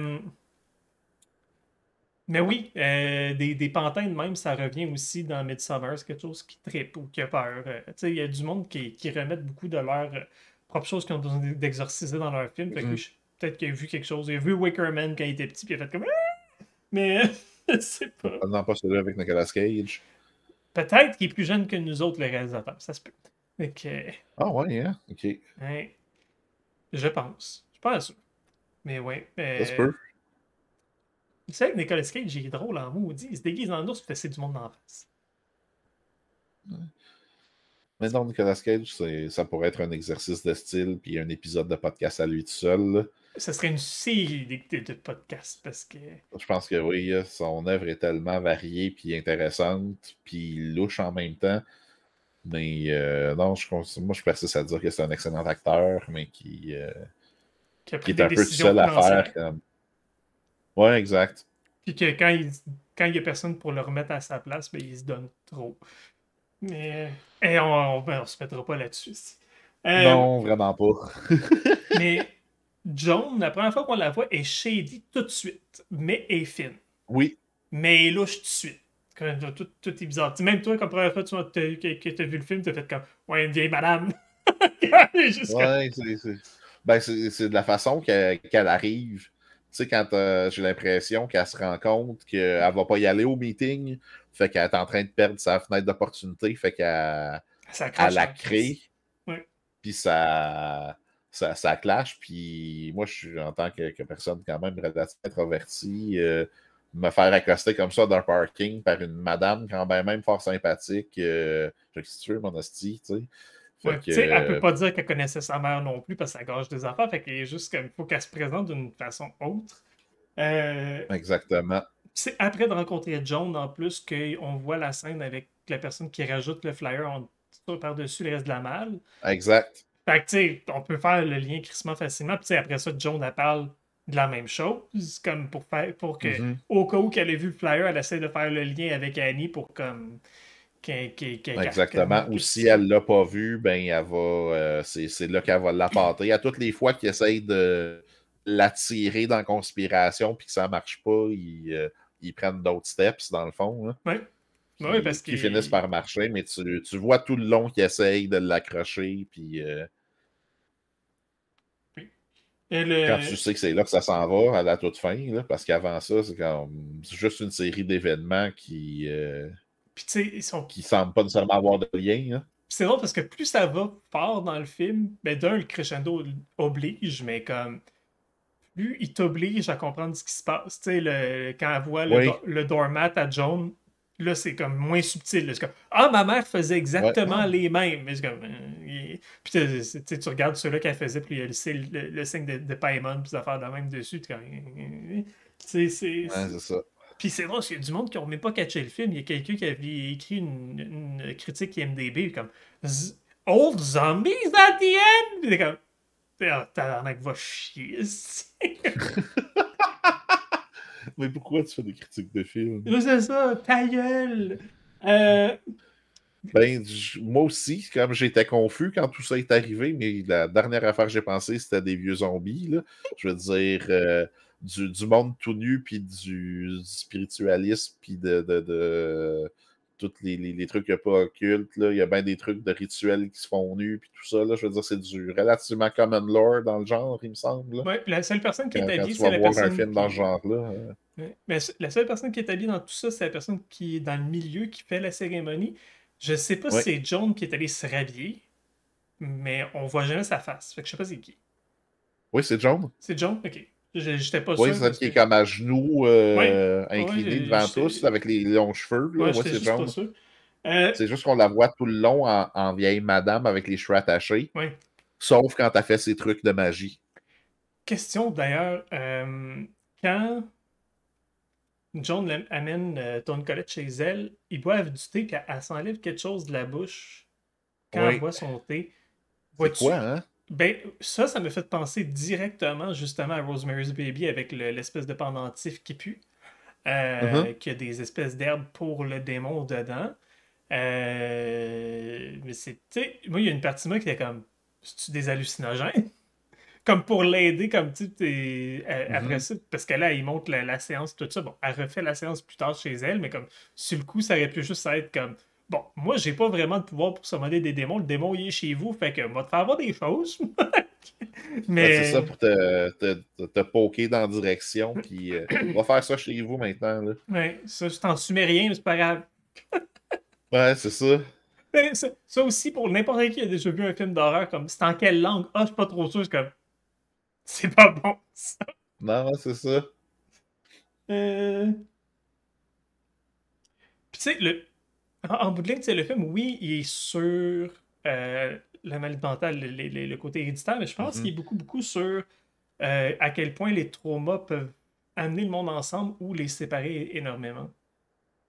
oui, des pantins de même, ça revient aussi dans Midsommar. C'est quelque chose qui trippe ou qui a peur. Tu sais, il y a du monde qui remettent beaucoup de leurs propres choses qu'ils ont besoin d'exorciser dans leur film. Fait que lui, peut-être qu'il a vu quelque chose. Il a vu Wickerman quand il était petit, puis il a fait comme. Ah! Mais je sais pas. Non, pas celui avec Nicolas Cage. Peut-être qu'il est plus jeune que nous autres, le réalisateur. Ça se peut. Fait que. Ah ouais, hein? OK. Hein, je pense. Je suis pas sûr. Mais ouais. Ça se peut. C'est vrai que Nicolas Cage, il est drôle en maudit. Il se déguise en ours, puis c'est du monde en face. Mais non, Nicolas Cage, ça pourrait être un exercice de style puis un épisode de podcast à lui tout seul, là. Ça serait une série de podcasts parce que. Je pense que oui, son œuvre est tellement variée puis intéressante puis louche en même temps. Mais non, moi je persiste à dire que c'est un excellent acteur, mais Qui a qui pris est des un peu tout décisions seul à faire. financières. Ouais, exact. Puis que quand il y a personne pour le remettre à sa place, ben, il se donne trop. Mais on se mettra pas là-dessus. Euh, Non, vraiment pas. mais Joan, la première fois qu'on la voit, est shady tout de suite, mais est fine. Oui, Mais elle est louche tout de suite. Tout est bizarre. T'sais, même toi, comme première fois que t'as vu le film, t'as fait comme ouais, une vieille madame. Juste comme... ouais, ben, c'est de la façon qu'elle arrive. Tu sais, quand j'ai l'impression qu'elle se rend compte qu'elle va pas y aller au meeting, fait qu'elle est en train de perdre sa fenêtre d'opportunité, fait qu'elle Ça elle crache la en crée, crise. Ouais. puis ça clash, puis moi, je suis en tant que personne quand même relativement introvertie, me faire accoster comme ça d'un parking par une madame quand même fort sympathique, je suis sûr, mon hostie, tu sais. Fait Ouais, tu sais, elle peut que, pas dire qu'elle connaissait sa mère non plus parce que ça gâche des affaires. Fait qu'elle est juste comme, il faut qu'elle se présente d'une façon autre. exactement. C'est après de rencontrer Joan, en plus, qu'on voit la scène avec la personne qui rajoute le flyer par-dessus le reste de la malle. Exact. Fait que, tu sais, on peut faire le lien crissement facilement. Puis, tu sais, après ça, Joan, elle parle de la même chose, comme pour que, Mhm. au cas où qu'elle ait vu le flyer, elle essaie de faire le lien avec Annie pour comme Exactement. Ou si elle l'a pas vu, ben elle va. C'est là qu'elle va l'appâter. À toutes les fois qu'il essaye de l'attirer dans la conspiration puis que ça marche pas, ils prennent d'autres steps, dans le fond, hein, Ouais. Ouais, parce qui finissent qu'il. par marcher, mais tu vois tout le long qu'ils essayent de l'accrocher, puis Oui. quand tu sais que c'est là que ça s'en va à la toute fin, là, parce qu'avant ça, c'est juste une série d'événements Puis, tu sais, ils sont. qui semblent pas nécessairement avoir de lien, hein. C'est drôle parce que plus ça va fort dans le film, ben d'un, le crescendo oblige, mais comme. Plus il t'oblige à comprendre ce qui se passe. Tu sais, quand elle voit Oui, le doormat à Joan, là, c'est comme moins subtil. là. C'est comme ah, ma mère faisait ouais. exactement les mêmes. Mais c'est comme. Puis tu regardes ceux-là qu'elle faisait, puis il y a le signe de Paimon, puis des affaires de même dessus. Tu sais, Ouais, c'est ça. Puis c'est drôle, parce qu'il y a du monde qui n'a même pas catché le film. Il y a quelqu'un qui avait écrit une critique IMDb comme Old zombies at the end! Puis t'es comme. Ah, tabarnak, va chier. Mais pourquoi tu fais des critiques de films? C'est ça, ta gueule! Euh, Ben, moi aussi, comme j'étais confus quand tout ça est arrivé, mais la dernière affaire que j'ai pensé, c'était des vieux zombies, là. Je veux dire, du monde tout nu, puis du spiritualisme, puis de tous les trucs pas occultes, là. Il y a bien des trucs de rituels qui se font nus, puis tout ça, là. Je veux dire, c'est du relativement common lore dans le genre, il me semble, là. ouais, la seule personne qui est Quand habillée, tu c'est vas la voir un personne film dans ce qui. genre-là. Ouais, mais la seule personne qui est habillée dans tout ça, c'est la personne qui est dans le milieu, qui fait la cérémonie. Je sais pas si Oui, c'est John qui est allé se rhabiller, mais on voit jamais sa face. Fait que je sais pas c'est qui. oui, c'est John. C'est John? Ok. J'étais pas Oui, sûr c'est celle parce qui est que. comme à genoux, Ouais, inclinée ouais, devant tous, là, avec les longs cheveux. Là. ouais, Ouais, j'étais c'est juste pas John. sûr. Euh, C'est juste qu'on la voit tout le long en vieille madame avec les cheveux attachés, ouais. sauf quand elle fait ses trucs de magie. Question d'ailleurs, quand John amène Tony Collette chez elle, ils boivent du thé, puis elle s'enlève quelque chose de la bouche quand elle Oui. boit son thé. C'est quoi, Vois-tu? hein? Ben, ça me fait penser directement justement à Rosemary's Baby avec l'espèce de pendentif qui pue, Mhm. qui a des espèces d'herbes pour le démon dedans. Mais c'est, tu sais, moi, il y a une partie de moi qui est comme, c'est-tu des hallucinogènes? Comme pour l'aider, comme tu sais, après Mhm. ça, parce que là, il montre la séance, tout ça. Bon, elle refait la séance plus tard chez elle, mais comme, sur le coup, ça aurait pu juste être comme, bon, moi, j'ai pas vraiment de pouvoir pour summoner des démons. Le démon, il est chez vous, fait que, moi, te faire avoir des choses. Ouais, c'est ça Mais, pour te poker dans la direction, puis va faire ça chez vous maintenant. Là. ouais, ça, c'est en sumérien, mais c'est pas grave. Ouais, c'est ça. Mais ça aussi, pour n'importe qui qui a déjà vu un film d'horreur, comme, c'est en quelle langue? Ah, je suis pas trop sûr, c'est comme, c'est pas bon, ça. Non, c'est ça. Euh... Puis tu sais, En bout de ligne, tu sais, le film, oui, il est sur la maladie mentale, le côté héréditaire, mais je pense qu'il Mhm. est beaucoup, beaucoup sur à quel point les traumas peuvent amener le monde ensemble ou les séparer énormément.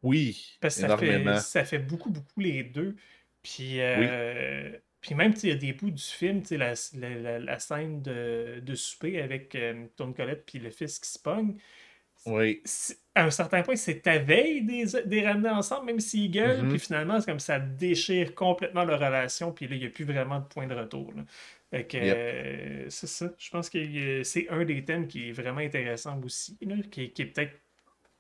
Oui, Parce que énormément. ça fait beaucoup, beaucoup les deux. Oui, Puis même, tu sais, il y a des bouts du film, tu sais, la scène de souper avec Tony Collette puis le fils qui se pogne. oui. À un certain point, c'est ta veille des ramener ensemble, même s'ils gueulent, puis Mhm. finalement, c'est comme ça déchire complètement leur relation, puis là, il n'y a plus vraiment de point de retour. Là. Fait que Yep. c'est ça. Je pense que c'est un des thèmes qui est vraiment intéressant aussi, là, qui est peut-être.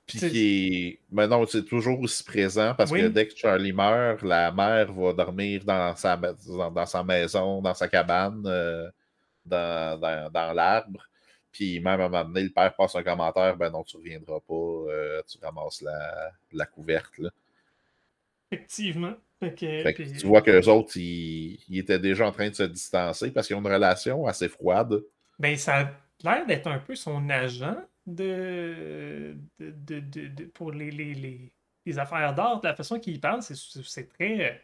Puis tu sais, qui est. Mais non, c'est toujours aussi présent parce que Oui, dès que Charlie meurt, la mère va dormir dans sa maison, dans sa cabane, dans l'arbre. Puis même à un moment donné, le père passe un commentaire, ben non, tu reviendras pas, tu ramasses la couverte. Là. effectivement. Fait que, Fait que tu vois qu'eux autres, ils étaient déjà en train de se distancer parce qu'ils ont une relation assez froide. ben, ça a l'air d'être un peu son agent pour les affaires d'art. La façon qu'il parle, c'est très,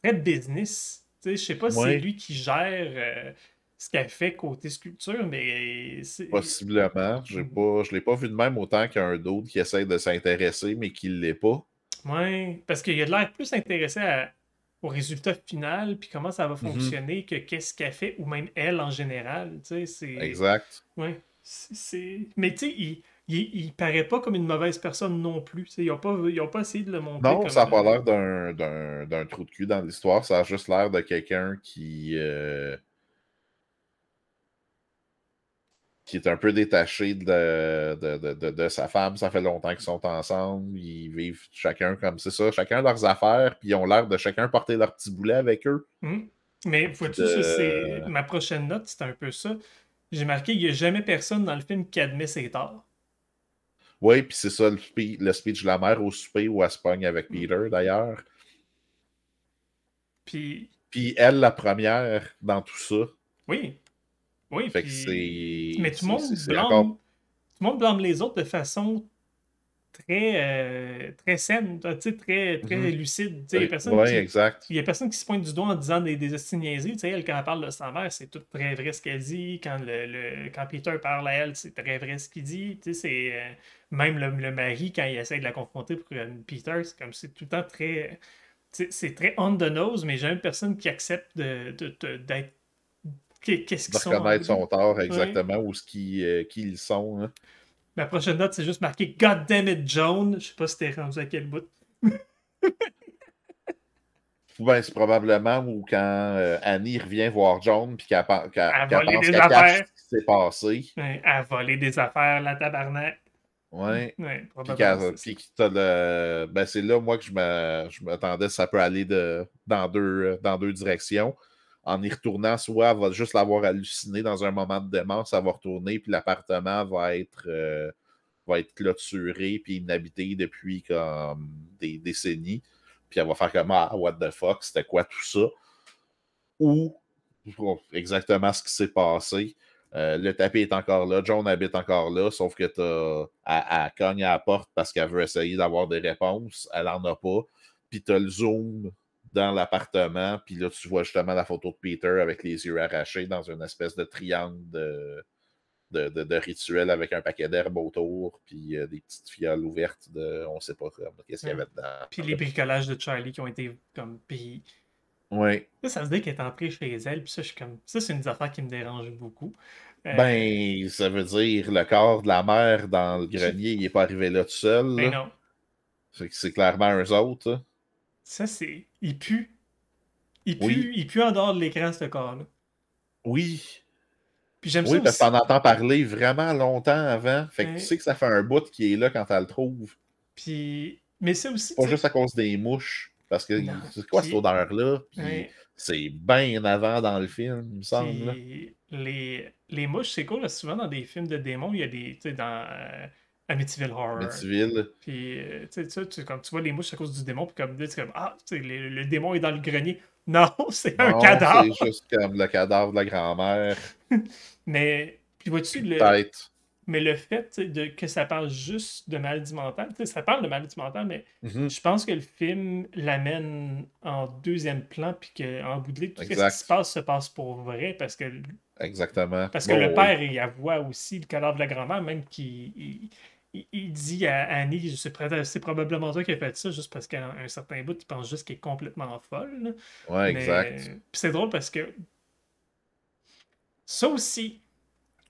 très business. Tu sais, je sais pas si c'est Oui, lui qui gère ce qu'elle fait côté sculpture, mais possiblement. Je l'ai pas vu de même autant qu'un d'autre qui essaie de s'intéresser, mais qui ne l'est pas. ouais, parce qu'il a de l'air plus intéressé au résultat final, puis comment ça va Mhm. fonctionner, que qu'est-ce qu'elle fait, ou même elle en général. Tu sais, c'est. Exact. Ouais. Mais tu sais, il paraît pas comme une mauvaise personne non plus. Tu sais, ils ont pas essayé de le montrer Non, ça comme. n'a pas l'air d'un trou de cul dans l'histoire. Ça a juste l'air de quelqu'un qui est un peu détaché de sa femme. Ça fait longtemps qu'ils sont ensemble. Ils vivent chacun comme c'est ça, chacun leurs affaires, puis ils ont l'air de chacun porter leur petit boulet avec eux. Hmm. Mais Puis vois-tu, ça, c'est. de. Ma prochaine note, c'est un peu ça. J'ai marqué qu'il n'y a jamais personne dans le film qui admet ses torts. Oui, puis c'est ça le speech de la mère au souper où elle se pogne avec Hmm. Peter, d'ailleurs. Puis, Puis elle, la première dans tout ça. oui, oui, Fait que mais c'est encore. tout le monde blâme les autres de façon très saine, tu sais, très, très Mhm. lucide. Tu sais, Ouais, exact. il y a personne qui se pointe du doigt en disant des esti niaiseries. Tu sais, elle, quand elle parle de sa mère, c'est tout très vrai ce qu'elle dit. Quand Peter parle à elle, c'est très vrai ce qu'il dit. Tu sais, même le mari, quand il essaie de la confronter pour Peter, c'est comme c'est tout le temps très. C'est très on the nose, mais jamais personne qui accepte d'être. Qu'est-ce qu'ils De sont en bout reconnaître de ligne. son tort Ouais. exactement où ce qui ils sont. Hein. Ma prochaine note, c'est juste marqué God damn it, Joan. Je sais pas si t'es rendu à quel bout. Ben, c'est probablement où quand Annie revient voir John puis À qu'elle voler pense des qu'elle cache affaires. ce qui s'est passé. Ouais, à voler des affaires, la tabarnak. Ouais. Ouais, Puis, probablement c'est ça. puis que t'as le. Ben, c'est là, moi, que je m'attendais, ça peut aller dans deux directions. En y retournant, soit elle va juste l'avoir halluciné dans un moment de démence, ça va retourner, puis l'appartement va être clôturé puis inhabité depuis comme des décennies. Puis elle va faire comme ah, what the fuck, c'était quoi tout ça? Ou exactement ce qui s'est passé. Le tapis est encore là, John habite encore là, sauf que elle cogne à la porte parce qu'elle veut essayer d'avoir des réponses. Elle en a pas. Puis t'as le zoom dans l'appartement, puis là, tu vois justement la photo de Peter avec les yeux arrachés dans une espèce de triangle de rituel avec un paquet d'herbes autour, puis des petites fioles ouvertes de on sait pas qu'est-ce qu'il y Ouais. avait dedans. Puis les Là. bricolages de Charlie qui ont été comme. Puis Oui. ça se dit qu'elle est entrée chez elle. Puis ça, je suis comme. Ça, c'est une des affaires qui me dérange beaucoup. Euh, Ben, ça veut dire le corps de la mère dans le grenier, il n'est pas arrivé là tout seul. ben Là. non. C'est clairement eux autres. Là. Ça, c'est. Il pue. Oui. Il pue en dehors de l'écran, ce corps-là. Oui. Puis j'aime ça Oui, parce que aussi. t'en entends parler vraiment longtemps avant. Fait que tu Ouais. sais que ça fait un bout qui est là quand elle le trouve. Puis. Mais ça aussi, tu Pas sais. juste à cause des mouches. Parce que Non. c'est quoi cette Puis. odeur-là? Puis Ouais. c'est bien avant dans le film, il me semble. Là. Puis les mouches, c'est cool, là, souvent dans des films de démons, il y a des. Tu sais, dans Amityville Horror. Amityville. Puis, tu sais, comme tu vois les mouches à cause du démon, puis comme c'est comme ah, tu sais, le démon est dans le grenier. Non, c'est un Non, c'est cadavre. juste comme le cadavre de la grand-mère. Mais, puis vois-tu, Puis peut-être. Mais le fait que ça parle juste de maladie mentale, ça parle de maladie mentale, mais Mhm. je pense que le film l'amène en deuxième plan, puis qu'en bout de ligne, tout ce qui Exact. se passe pour vrai, Exactement. parce que le Bon, oui. père, il voit aussi le cadavre de la grand-mère, même qu'il dit à Annie, c'est probablement toi qui as fait ça, juste parce qu'à un certain bout, il pense juste qu'elle est complètement folle, là. Ouais, Mais exact. puis c'est drôle parce que ça aussi,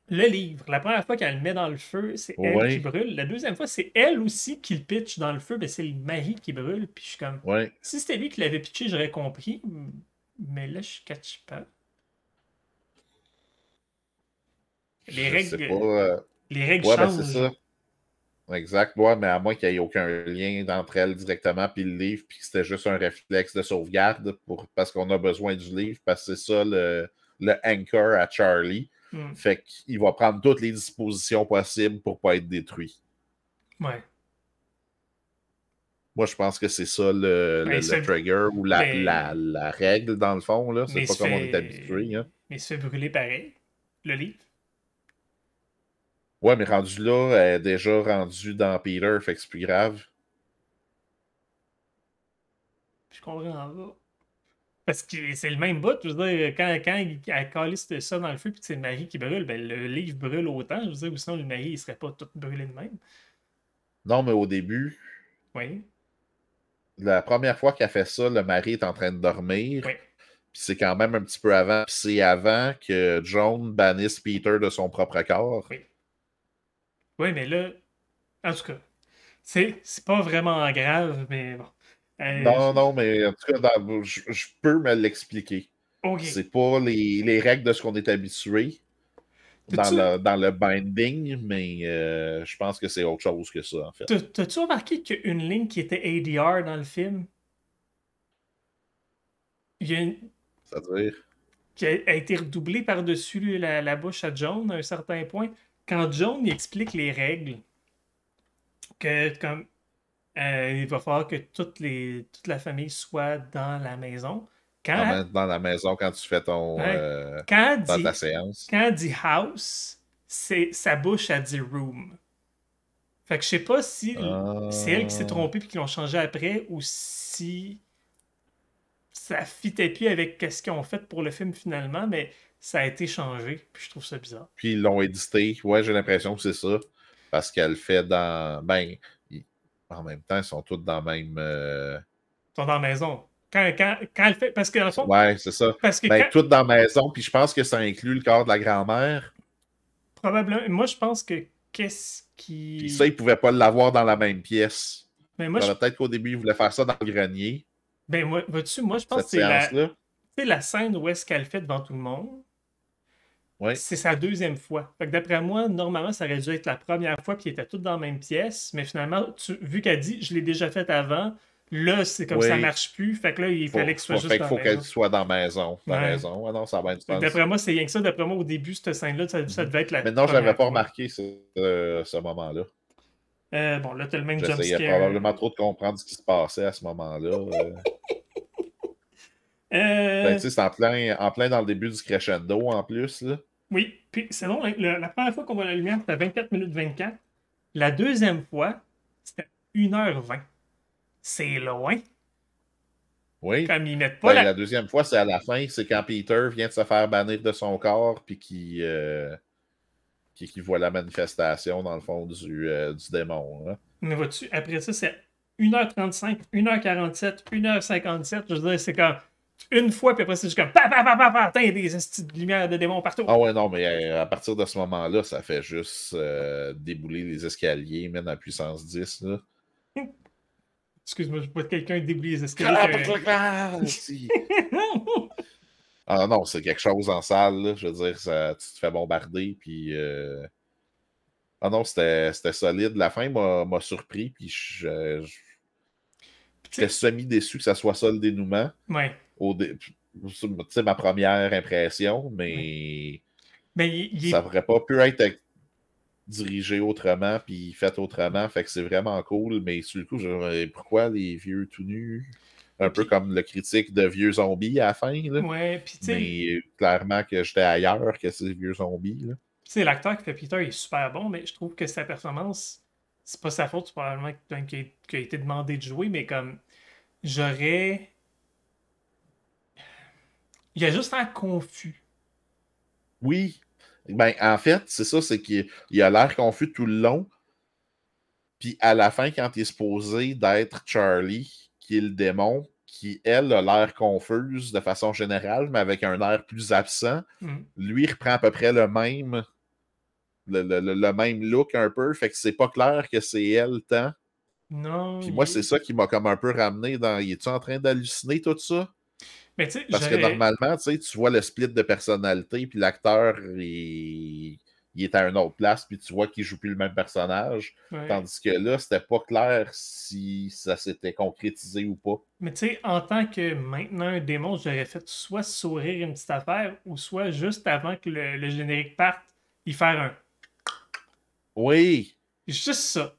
le livre, la première fois qu'elle le met dans le feu, c'est elle qui Oui, brûle. La deuxième fois, c'est elle aussi qui le pitch dans le feu, mais c'est le mari qui brûle. Puis je suis comme, oui. si c'était lui qui l'avait pitché, j'aurais compris. Mais là, je catch pas. Les Je sais pas. règles, les règles Ouais, ben c'est changent. ça. Exact. Ouais, mais à moins qu'il n'y ait aucun lien entre elles directement, puis le livre, puis que c'était juste un réflexe de sauvegarde parce qu'on a besoin du livre, parce que c'est ça le anchor à Charlie. Hmm. Fait qu'il va prendre toutes les dispositions possibles pour pas être détruit. Ouais. Moi, je pense que c'est ça le, Ben, le, le trigger ou ben, la règle, dans le fond. Là. mais C'est pas comme on est habitué. Hein. il se fait brûler pareil, le livre. Ouais, mais rendu là, elle est déjà rendu dans Peter, fait que c'est plus grave. Je comprends pas. Parce que c'est le même bout, je veux dire, quand il a calé ça dans le feu, puis que c'est le mari qui brûle, ben le livre brûle autant, je veux dire, ou sinon le mari, il serait pas tout brûlé de même. Non, mais au début, Oui, la première fois qu'elle fait ça, le mari est en train de dormir. oui, Puis c'est quand même un petit peu avant. Puis c'est avant que John bannisse Peter de son propre corps. oui. Oui, mais là, en tout cas, c'est pas vraiment grave, mais bon. Euh, Non, je- non, mais en tout cas, je peux me l'expliquer. ok. C'est pas les règles de ce qu'on est habitué dans T'as-tu le binding, mais je pense que c'est autre chose que ça, en fait. t'as-tu remarqué qu'il y a une ligne qui était ADR dans le film? Il y a une- C'est-à-dire, qui a été redoublée par-dessus la bouche à John à un certain point. Quand John il explique les règles, que comme il va falloir que toute la famille soit dans la maison. Quand, dans la maison quand tu fais ton ouais, quand, elle dans ta dit, séance. quand elle dit house, sa bouche a dit room. Fait que je sais pas si c'est elle qui s'est Ah. trompée puis qu'ils l'ont changé après ou si ça fitait plus avec ce qu'ils ont fait pour le film finalement, mais ça a été changé. Puis je trouve ça bizarre. Puis ils l'ont édité. Ouais, j'ai l'impression que c'est ça. Parce qu'elle fait dans. Ben, en même temps, ils sont tous dans le même. Ils sont dans la maison. Quand elle fait. Parce que dans le fond, Ouais, c'est ça. parce que Ben, quand. tout dans la maison. Puis je pense que ça inclut le corps de la grand-mère. Probablement. Moi, je pense que qu'est-ce Puis ça, qui. ils ne pouvaient pas l'avoir dans la même pièce. Mais moi, Alors, peut-être qu'au début, ils voulaient faire ça dans le grenier, ben, vois-tu, moi, je pense que cette séance-là. c'est la scène où est-ce qu'elle fait devant tout le monde. Oui. C'est sa deuxième fois. Fait que d'après moi, normalement, ça aurait dû être la première fois, puis ils étaient tous dans la même pièce. Mais finalement, vu qu'elle dit, je l'ai déjà fait avant, là, c'est comme ça Oui. marche plus. Fait que là, il fallait que ce soit juste Fait qu'il dans la faut qu'elle maison. soit dans la maison. T'as Ouais. raison. Ah non, ça a bien du Fait que sens. d'après moi, c'est rien que ça. D'après moi, au début, cette scène-là, ça Mhm. devait être la Mais non, je n'avais première pas fois. remarqué ce moment-là. Bon, là, t'as le même J'essayais jumpscare. probablement trop de comprendre ce qui se passait à ce moment-là. Ben, Euh, tu sais, c'est en plein dans le début du crescendo en plus. Là. oui, puis c'est long, hein, la première fois qu'on voit la lumière, c'était à 24 minutes 24. La deuxième fois, c'était 1h20. C'est loin. Oui. Comme ils mettent pas Ben, la. la deuxième fois, c'est à la fin. C'est quand Peter vient de se faire bannir de son corps puis qui voit la manifestation, dans le fond, du démon. Hein. Mais vois-tu, après ça, c'est 1h35, 1h47, 1h57. Je veux dire, c'est comme une fois, puis après, c'est juste comme pa, pa, pa, pa, pa, tain, des estis de lumière de démons partout. Ah ouais, non, mais à partir de ce moment-là, ça fait juste débouler les escaliers, même à puissance 10. Là. Excuse-moi, je vois quelqu'un débouler les escaliers. Ah non, c'est quelque chose en salle, là. Je veux dire, tu te fais bombarder, puis... Ah non, c'était solide. La fin m'a surpris, puis j'étais semi-déçu que ça soit ça le dénouement. Ouais. Tu sais, ma première impression, Ouais. mais Mais ça n'aurait pas pu être dirigé autrement, puis fait autrement, fait que c'est vraiment cool, mais sur le coup, pourquoi les vieux tout nus? Un peu comme le critique de vieux zombies à la fin, là. ouais, puis tu sais, Mais clairement que j'étais ailleurs que ces vieux zombies, là. sais, l'acteur qui fait Peter est super bon, mais je trouve que sa performance, c'est pas sa faute, c'est probablement qu'il a été demandé de jouer, mais comme j'aurais. Il a juste l'air confus. Oui. Ben, en fait, c'est ça, c'est qu'il a l'air confus tout le long. Puis à la fin, quand il est supposé d'être Charlie, qui est le démon, qui, elle, a l'air confuse de façon générale, mais avec un air plus absent, lui, il reprend à peu près le même, le même look un peu. Fait que c'est pas clair que c'est elle tant. Non, Puis moi, c'est ça qui m'a comme un peu ramené dans. Il est-tu en train d'halluciner tout ça? mais tu sais, Parce que j'aurais. normalement, tu sais, tu vois le split de personnalité, puis l'acteur, il est à une autre place, puis tu vois qu'il joue plus le même personnage. Ouais. Tandis que là, c'était pas clair si ça s'était concrétisé ou pas. Mais tu sais, en tant que maintenant un démon, j'aurais fait soit sourire une petite affaire, ou soit juste avant que le générique parte, y faire un. Oui, Juste ça.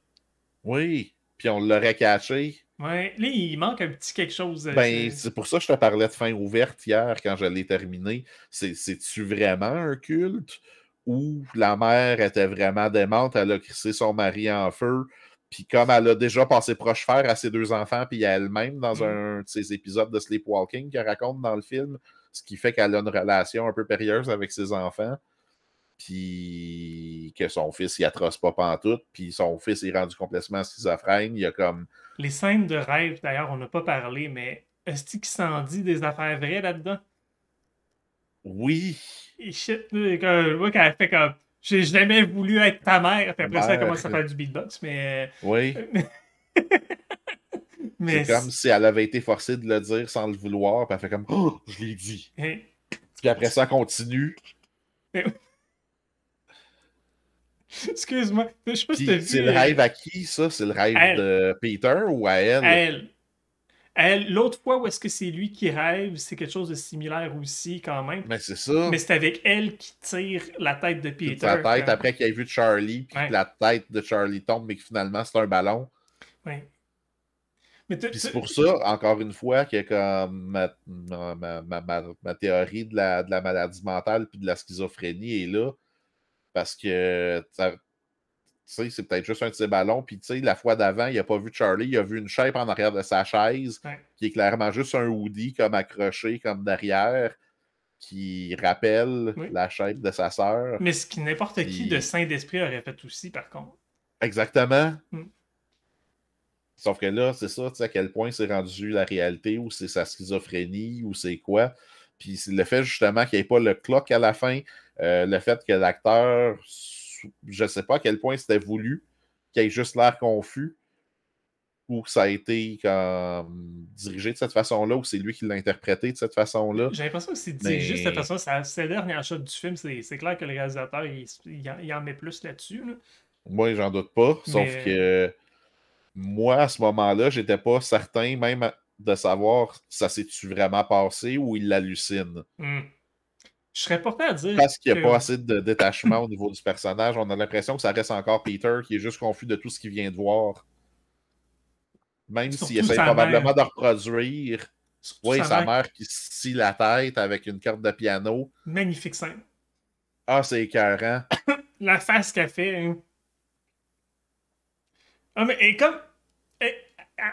oui. Puis on l'aurait caché. Ouais. Là, il manque un petit quelque chose. Ben, c'est pour ça que je te parlais de fin ouverte hier quand je l'ai terminé. C'est-tu vraiment un culte où la mère était vraiment démente, elle a crissé son mari en feu, puis comme elle a déjà passé proche fer à ses deux enfants, puis à elle-même dans un de ses épisodes de Sleepwalking qu'elle raconte dans le film, ce qui fait qu'elle a une relation un peu périlleuse avec ses enfants, puis que son fils, il atroce pas pantoute, puis son fils est rendu complètement schizophrène, il y a comme Les scènes de rêve, d'ailleurs, on n'a pas parlé, mais est-ce qu'il s'en dit des affaires vraies là-dedans? oui, Et shit, là, moi, quand elle fait comme j'ai jamais voulu être ta mère, puis ta après ça, elle commence mère, à faire du beatbox, mais. oui. C'est mais. comme si elle avait été forcée de le dire sans le vouloir, puis elle fait comme oh, je l'ai dit. Hein, Puis après ça, elle continue. excuse-moi, je sais pas si t'as Puis c'est vu le rêve à qui, ça? C'est le rêve elle, de Peter ou à elle? elle, l'autre fois où est-ce que c'est lui qui rêve, c'est quelque chose de similaire aussi quand même, Mais c'est ça. mais c'est avec elle qui tire la tête de Toute sa Peter. tête Comme. après qu'il ait vu Charlie, puis que Ouais, la tête de Charlie tombe, mais que finalement c'est un ballon. ouais. Mais Puis c'est pour ça, encore une fois, que comme ma théorie de la maladie mentale puis de la schizophrénie est là. Parce que sais, c'est peut-être juste un de ses ballons. Puis, tu sais, la fois d'avant, il n'a pas vu Charlie, il a vu une shape en arrière de sa chaise, ouais. qui est clairement juste un hoodie, comme accroché, comme derrière, qui rappelle Oui. la shape de sa sœur. Mais ce qui n'importe qui de Puis, saint d'esprit aurait fait aussi, par contre. exactement. Hmm. Sauf que là, c'est ça, tu sais, à quel point c'est rendu la réalité, ou c'est sa schizophrénie, ou c'est quoi. Puis le fait justement qu'il n'y ait pas le clock à la fin, le fait que l'acteur, je ne sais pas à quel point c'était voulu, qu'il ait juste l'air confus, ou que ça a été comme dirigé de cette façon-là, ou c'est lui qui l'a interprété de cette façon-là. J'ai l'impression que c'est dirigé de cette Mais façon. C'est la dernière shot du film. C'est clair que le réalisateur, il en met plus là-dessus. Là. moi, j'en doute pas. Sauf Mais que moi, à ce moment-là, j'étais pas certain même de savoir ça s'est-tu vraiment passé ou il hallucine. je serais porté à dire Parce qu'il n'y a pas que. assez de détachement au niveau du personnage. On a l'impression que ça reste encore Peter qui est juste confus de tout ce qu'il vient de voir. Même s'il Surtout essaie sa mère. probablement de reproduire. Surtout Oui, sa sa mère. mère qui se scie la tête avec une corde de piano. Magnifique scène. Ah, c'est écœurant. La face qu'elle fait. Hein. Ah, mais et comme. Elle,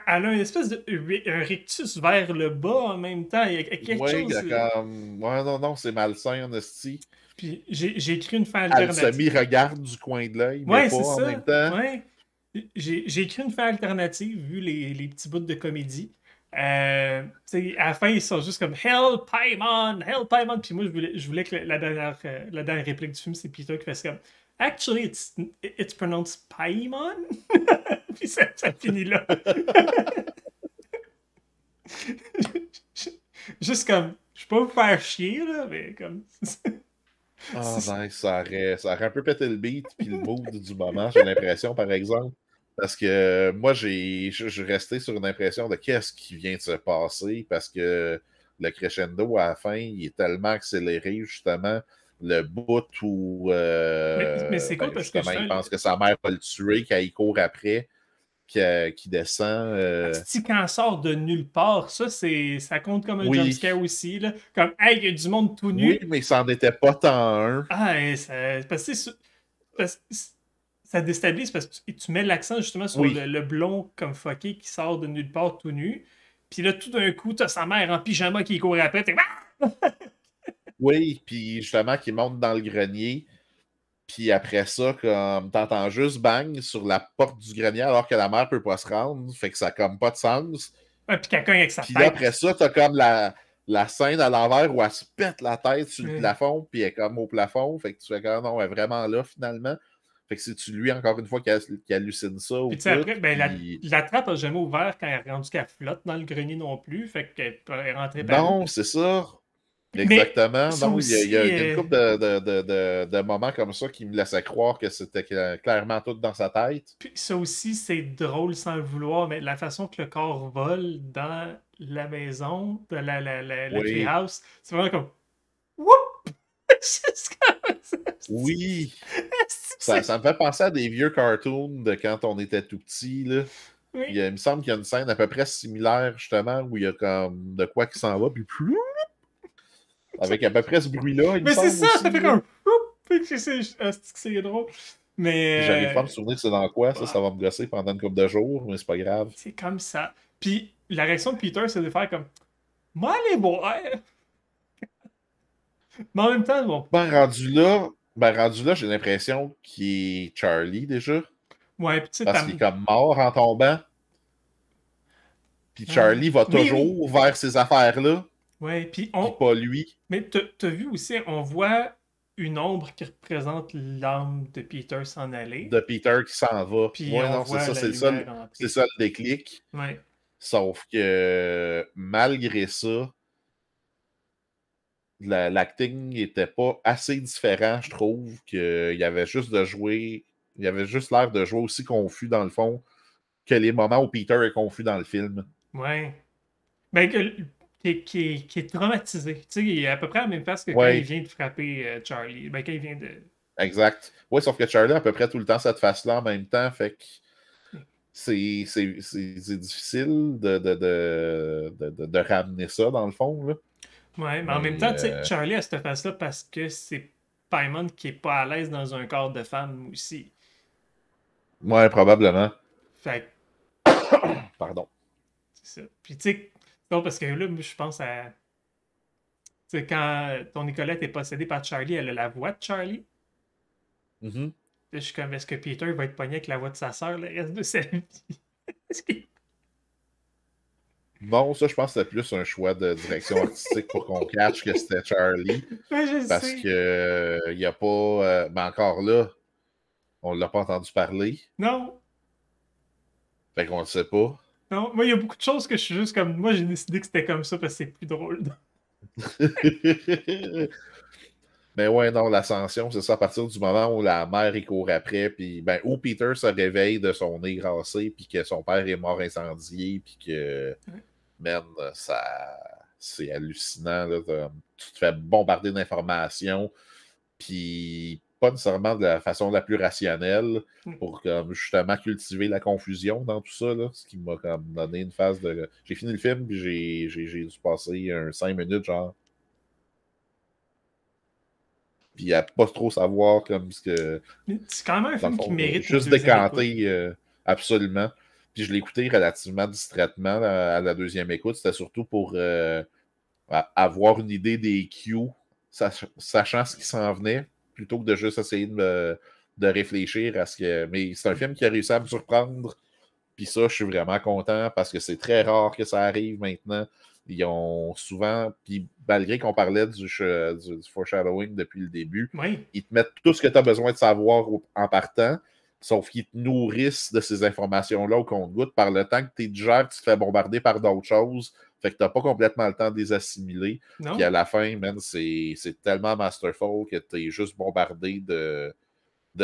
elle a une espèce de un rictus vers le bas en même temps. Il y a quelque Oui, chose. comme. Ouais, non, non, c'est malsain, hostie. Puis j'ai écrit une fin Elle alternative. semi-regarde du coin de l'œil, mais Ouais, pas c'est en même ça. temps. Ouais. J'ai écrit une fin alternative vu les petits bouts de comédie. À la fin, ils sont juste comme Help, Paimon, Help, Paimon. Puis moi, je voulais que la dernière réplique du film, c'est Peter qui fait comme Actually, it's pronounced Paimon. Puis ça finit là. Juste comme, je peux pas vous faire chier, là, mais comme. Ah, nice, ça aurait un peu pété le beat puis le mood du moment, j'ai l'impression, par exemple. Parce que moi, je suis resté sur une impression de qu'est-ce qui vient de se passer, parce que le crescendo à la fin, il est tellement accéléré, justement. Le bout où Mais c'est ben, cool parce que justement, il justement, pense que sa mère va le tuer, qu'il court après. qui descend. Si quand elle sort de nulle part, ça compte comme un Oui. jumpscare aussi. Là. Comme, hey, il y a du monde tout nu. Oui, mais ça n'en était pas tant un. Ah, et parce que ça déstabilise parce que tu mets l'accent justement sur Oui. le blond comme fucké qui sort de nulle part tout nu. Puis là, tout d'un coup, t'as sa mère en pyjama qui court après. T'es... Oui, puis justement, qui monte dans le grenier. Puis après ça, comme t'entends juste bang sur la porte du grenier alors que la mère peut pas se rendre. Fait que ça a comme pas de sens. Ouais, puis quelqu'un avec sa Puis là, tête. après ça, t'as comme la scène à l'envers où elle se pète la tête sur le Ouais. plafond, puis elle est comme au plafond. Fait que tu fais comme non, elle est vraiment là finalement. Fait que c'est-tu lui, encore une fois, qui hallucine ça ou Puis tu sais, tout. après, ben, Puis... la trappe a jamais ouvert quand elle est rendue qu'elle flotte dans le grenier non plus. Fait qu'elle est rentrée par où. Non, c'est ça. Mais Exactement. ça Non, il y a aussi. une couple de moments comme ça qui me laissaient croire que c'était clairement tout dans sa tête. Puis ça aussi, c'est drôle sans le vouloir, mais la façon que le corps vole dans la maison, dans le Oui. treehouse, c'est vraiment comme. Whoop! C'est comme ça. Oui. C'est- Ça me fait penser à des vieux cartoons de quand on était tout petit, là. Oui. Il me semble qu'il y a une scène à peu près similaire, justement, où il y a comme de quoi qui s'en va, puis plus, avec à peu près ce bruit-là, il me Mais c'est semble ça, aussi. ça fait Là. comme. Whoop! Fait que c'est drôle. Puis j'arrive pas à me Mais souvenir c'est dans quoi, ça va me gosser pendant une couple de jours, mais c'est pas grave. c'est comme ça. Puis la réaction de Peter, c'est de faire comme. Moi, allez voir! Mais en même temps, bon. Rendu là, j'ai l'impression qu'il est Charlie déjà, Ouais, puis tu sais, parce qu'il est comme mort en tombant. Puis Charlie va oui, oui. toujours vers ces affaires-là, Ouais, puis puis pas lui. Mais t'as vu aussi, on voit une ombre qui représente l'âme de Peter s'en aller, De Peter qui s'en va. puis Ouais, on non, c'est voit ça, la c'est ça, lumière c'est entrer. ça le déclic. Ouais. Sauf que malgré ça, l'acting n'était pas assez différent, je trouve, qu'il y avait juste de jouer. Il y avait juste l'air de jouer aussi confus dans le fond que les moments où Peter est confus dans le film. Ouais. Ben, qui est traumatisé. Tu sais, il est à peu près à la même place que quand il Ouais, vient de frapper Charlie. Ben, quand il vient de. exact. Ouais, sauf que Charlie a à peu près tout le temps cette face-là en même temps, fait que c'est difficile de ramener ça dans le fond. Là. Ouais, mais en même Mais temps, tu sais, Charlie a cette face-là parce que c'est Paimon qui est pas à l'aise dans un corps de femme aussi. ouais, probablement. Fait Pardon. c'est ça. Puis tu sais, non, parce que là, je pense à. Tu sais, quand ton Nicolette est possédée par Charlie, elle a la voix de Charlie. Mhm. Là, je suis comme, est-ce que Peter va être pogné avec la voix de sa sœur le reste de sa vie? Est-ce qu'il- Non, ça, je pense que c'était plus un choix de direction artistique pour qu'on catch que c'était Charlie. Ouais, je Parce sais. que il n'y a pas. Ben encore là, on ne l'a pas entendu parler. Non, Fait qu'on ne le sait pas. non. Moi, il y a beaucoup de choses que je suis juste comme. Moi, j'ai décidé que c'était comme ça parce que c'est plus drôle. Mais ouais, non, l'ascension, c'est ça, à partir du moment où la mère il court après, puis ben, où Peter se réveille de son nez grassé, puis que son père est mort incendié, puis que, Ouais. man, ça, c'est hallucinant, là, tu te fais bombarder d'informations, puis pas nécessairement de la façon la plus rationnelle, pour comme, justement cultiver la confusion dans tout ça, là, ce qui m'a comme donné une phase de... J'ai fini le film, puis j'ai dû passer 5 minutes, genre, puis à pas trop savoir comme ce que... Mais c'est quand même un Dans le film qui fond, mérite une juste deuxième écoute. décanté absolument. Puis je l'ai écouté relativement distraitement à la deuxième écoute. C'était surtout pour avoir une idée des cues, sachant ce qui s'en venait, plutôt que de juste essayer de réfléchir à ce que. Mais c'est un film qui a réussi à me surprendre. Puis ça, je suis vraiment content parce que c'est très rare que ça arrive maintenant. Ils ont souvent, puis malgré qu'on parlait du foreshadowing depuis le début, Oui. ils te mettent tout ce que tu as besoin de savoir en partant, sauf qu'ils te nourrissent de ces informations-là au compte-goutte. Par le temps que tu digères, tu te fais bombarder par d'autres choses. Fait que tu n'as pas complètement le temps de les assimiler. Puis à Non? la fin, man, c'est tellement masterful que tu es juste bombardé de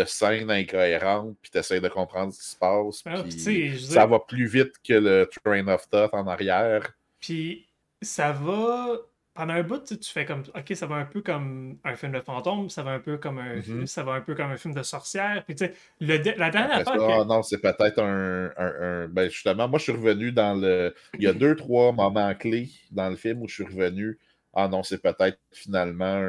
scènes incohérentes, puis tu essaies de comprendre ce qui se passe, Ah, puis tu puis sais, je veux ça dire, va plus vite que le train of thought en arrière. puis ça va. pendant un bout, tu fais comme, ok, ça va un peu comme un film de fantôme, ça va un peu comme Mhm. ça va un peu comme un film de sorcière. Puis tu sais, la dernière Après ça, affaire que. ah non, c'est peut-être ben justement, moi, je suis revenu dans le. Il y a deux, trois moments clés dans le film où je suis revenu. Ah non, c'est peut-être finalement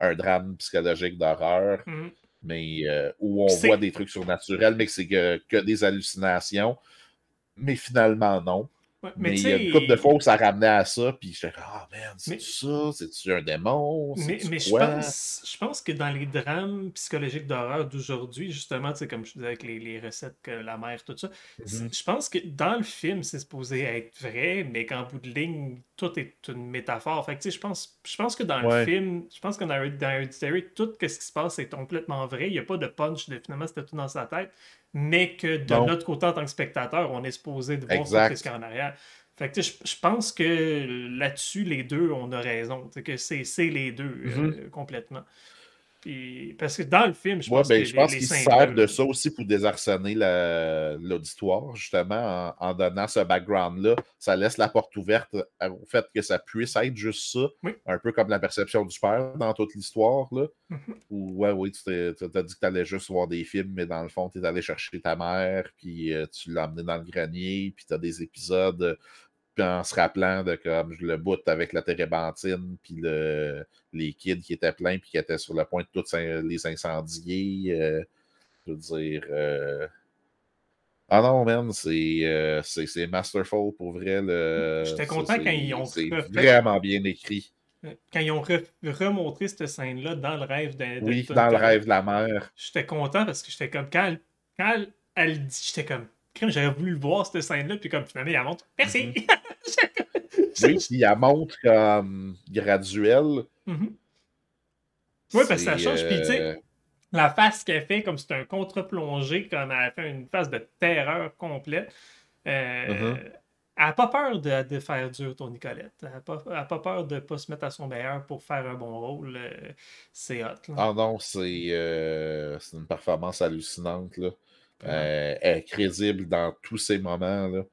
un drame psychologique d'horreur, Mhm. mais où Puis on voit c'est. des trucs surnaturels, mais que c'est que des hallucinations. Mais finalement, non. Ouais, mais Mais tu il y a une couple de sais. fois où ça ramenait à ça, puis j'étais comme, ah man, c'est-tu Mais, ça? C'est-tu un démon? C'est-tu mais quoi? je pense que dans les drames psychologiques d'horreur d'aujourd'hui, justement, tu sais, comme je disais avec les recettes que la mère, tout ça, Mhm. je pense que dans le film, c'est supposé être vrai, mais qu'en bout de ligne, tout est une métaphore. Fait que, tu sais, je pense que dans le Ouais, film, je pense que dans Hereditary, tout ce qui se passe est complètement vrai. Il n'y a pas de punch de finalement c'était tout dans sa tête, mais que de non, notre côté en tant que spectateur, on est supposé de voir tout ce qu'il exact. y a en arrière. Fait que, tu sais, je pense que là-dessus, les deux, on a raison. Tu sais, que c'est les deux Mhm. complètement. Puis, parce que dans le film, je Ouais, pense que ben, je pense les qu'ils se scènes là. servent de ça aussi pour désarçonner l'auditoire, justement, en donnant ce background-là. Ça laisse la porte ouverte au fait que ça puisse être juste ça, Oui. un peu comme la perception du père dans toute l'histoire, là. Mhm. Où, ouais, oui, tu t'as dit que tu allais juste voir des films, mais dans le fond, tu es allé chercher ta mère, puis tu l'as emmené dans le grenier, puis tu as des épisodes, puis en se rappelant de comme le bout avec la térébenthine, puis les kids qui étaient pleins, puis qui étaient sur le point de tous les incendier. Je veux dire. Ah non, man, c'est masterful pour vrai. J'étais content quand ils ont C'est refait, vraiment bien écrit. quand ils ont remontré cette scène-là dans le rêve de Oui, Tony dans le Collette. rêve de la mère. J'étais content parce que j'étais comme, quand elle dit, j'étais comme, crime, j'aurais voulu voir cette scène-là, puis comme finalement, elle montre, merci! Mhm. Oui, puis elle montre comme graduelle. Mhm. Oui, parce que ça C'est. change, puis tu sais, la face qu'elle fait, comme c'est un contre-plongé, comme elle fait une face de terreur complète. Mhm. Elle n'a pas peur de faire dur, Toni Collette. Elle n'a pas peur de ne pas se mettre à son meilleur pour faire un bon rôle. C'est hot, là. Ah non, c'est une performance hallucinante, là. Vraiment. Elle est crédible dans tous ces moments, là.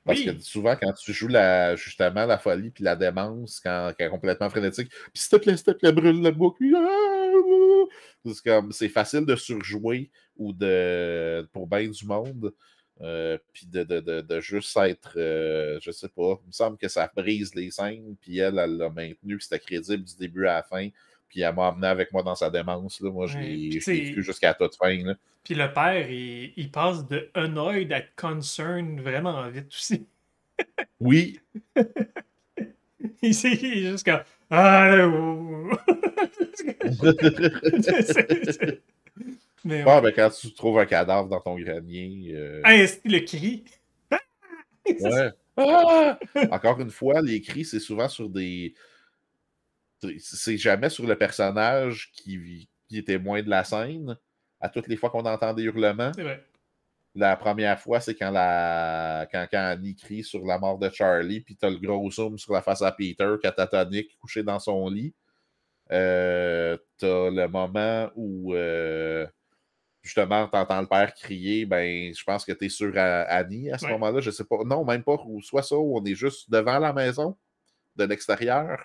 Parce que Oui, souvent, quand tu joues justement la folie puis la démence, quand elle est complètement frénétique, puis s'il te plaît, brûle le bouc. C'est facile de surjouer ou pour bien du monde. Puis de juste être, je sais pas, il me semble que ça brise les scènes, puis elle l'a maintenu, que c'était crédible du début à la fin, puis elle m'a amené avec moi dans sa démence. Là. Moi, ouais. Puis tu je l'ai cru sais, jusqu'à la toute fin. Là. puis le père, il passe de annoyed à concern vraiment vite aussi. Oui, Il est juste comme ah, là, ouh. Mais ah, ouais. ben, quand tu trouves un cadavre dans ton grenier. Ah, est-ce qu'il le cri? Ouais. Ah! Encore une fois, les cris, c'est souvent sur des. C'est jamais sur le personnage qui est témoin de la scène. À toutes les fois qu'on entend des hurlements. C'est vrai. La première fois, c'est quand Annie crie sur la mort de Charlie, puis t'as le gros zoom sur la face à Peter, catatonique, couché dans son lit. T'as le moment où justement, t'entends le père crier, ben, je pense que t'es sur Annie à ce Ouais. moment-là. Je sais pas. Non, même pas. Ou soit ça, où on est juste devant la maison, de l'extérieur,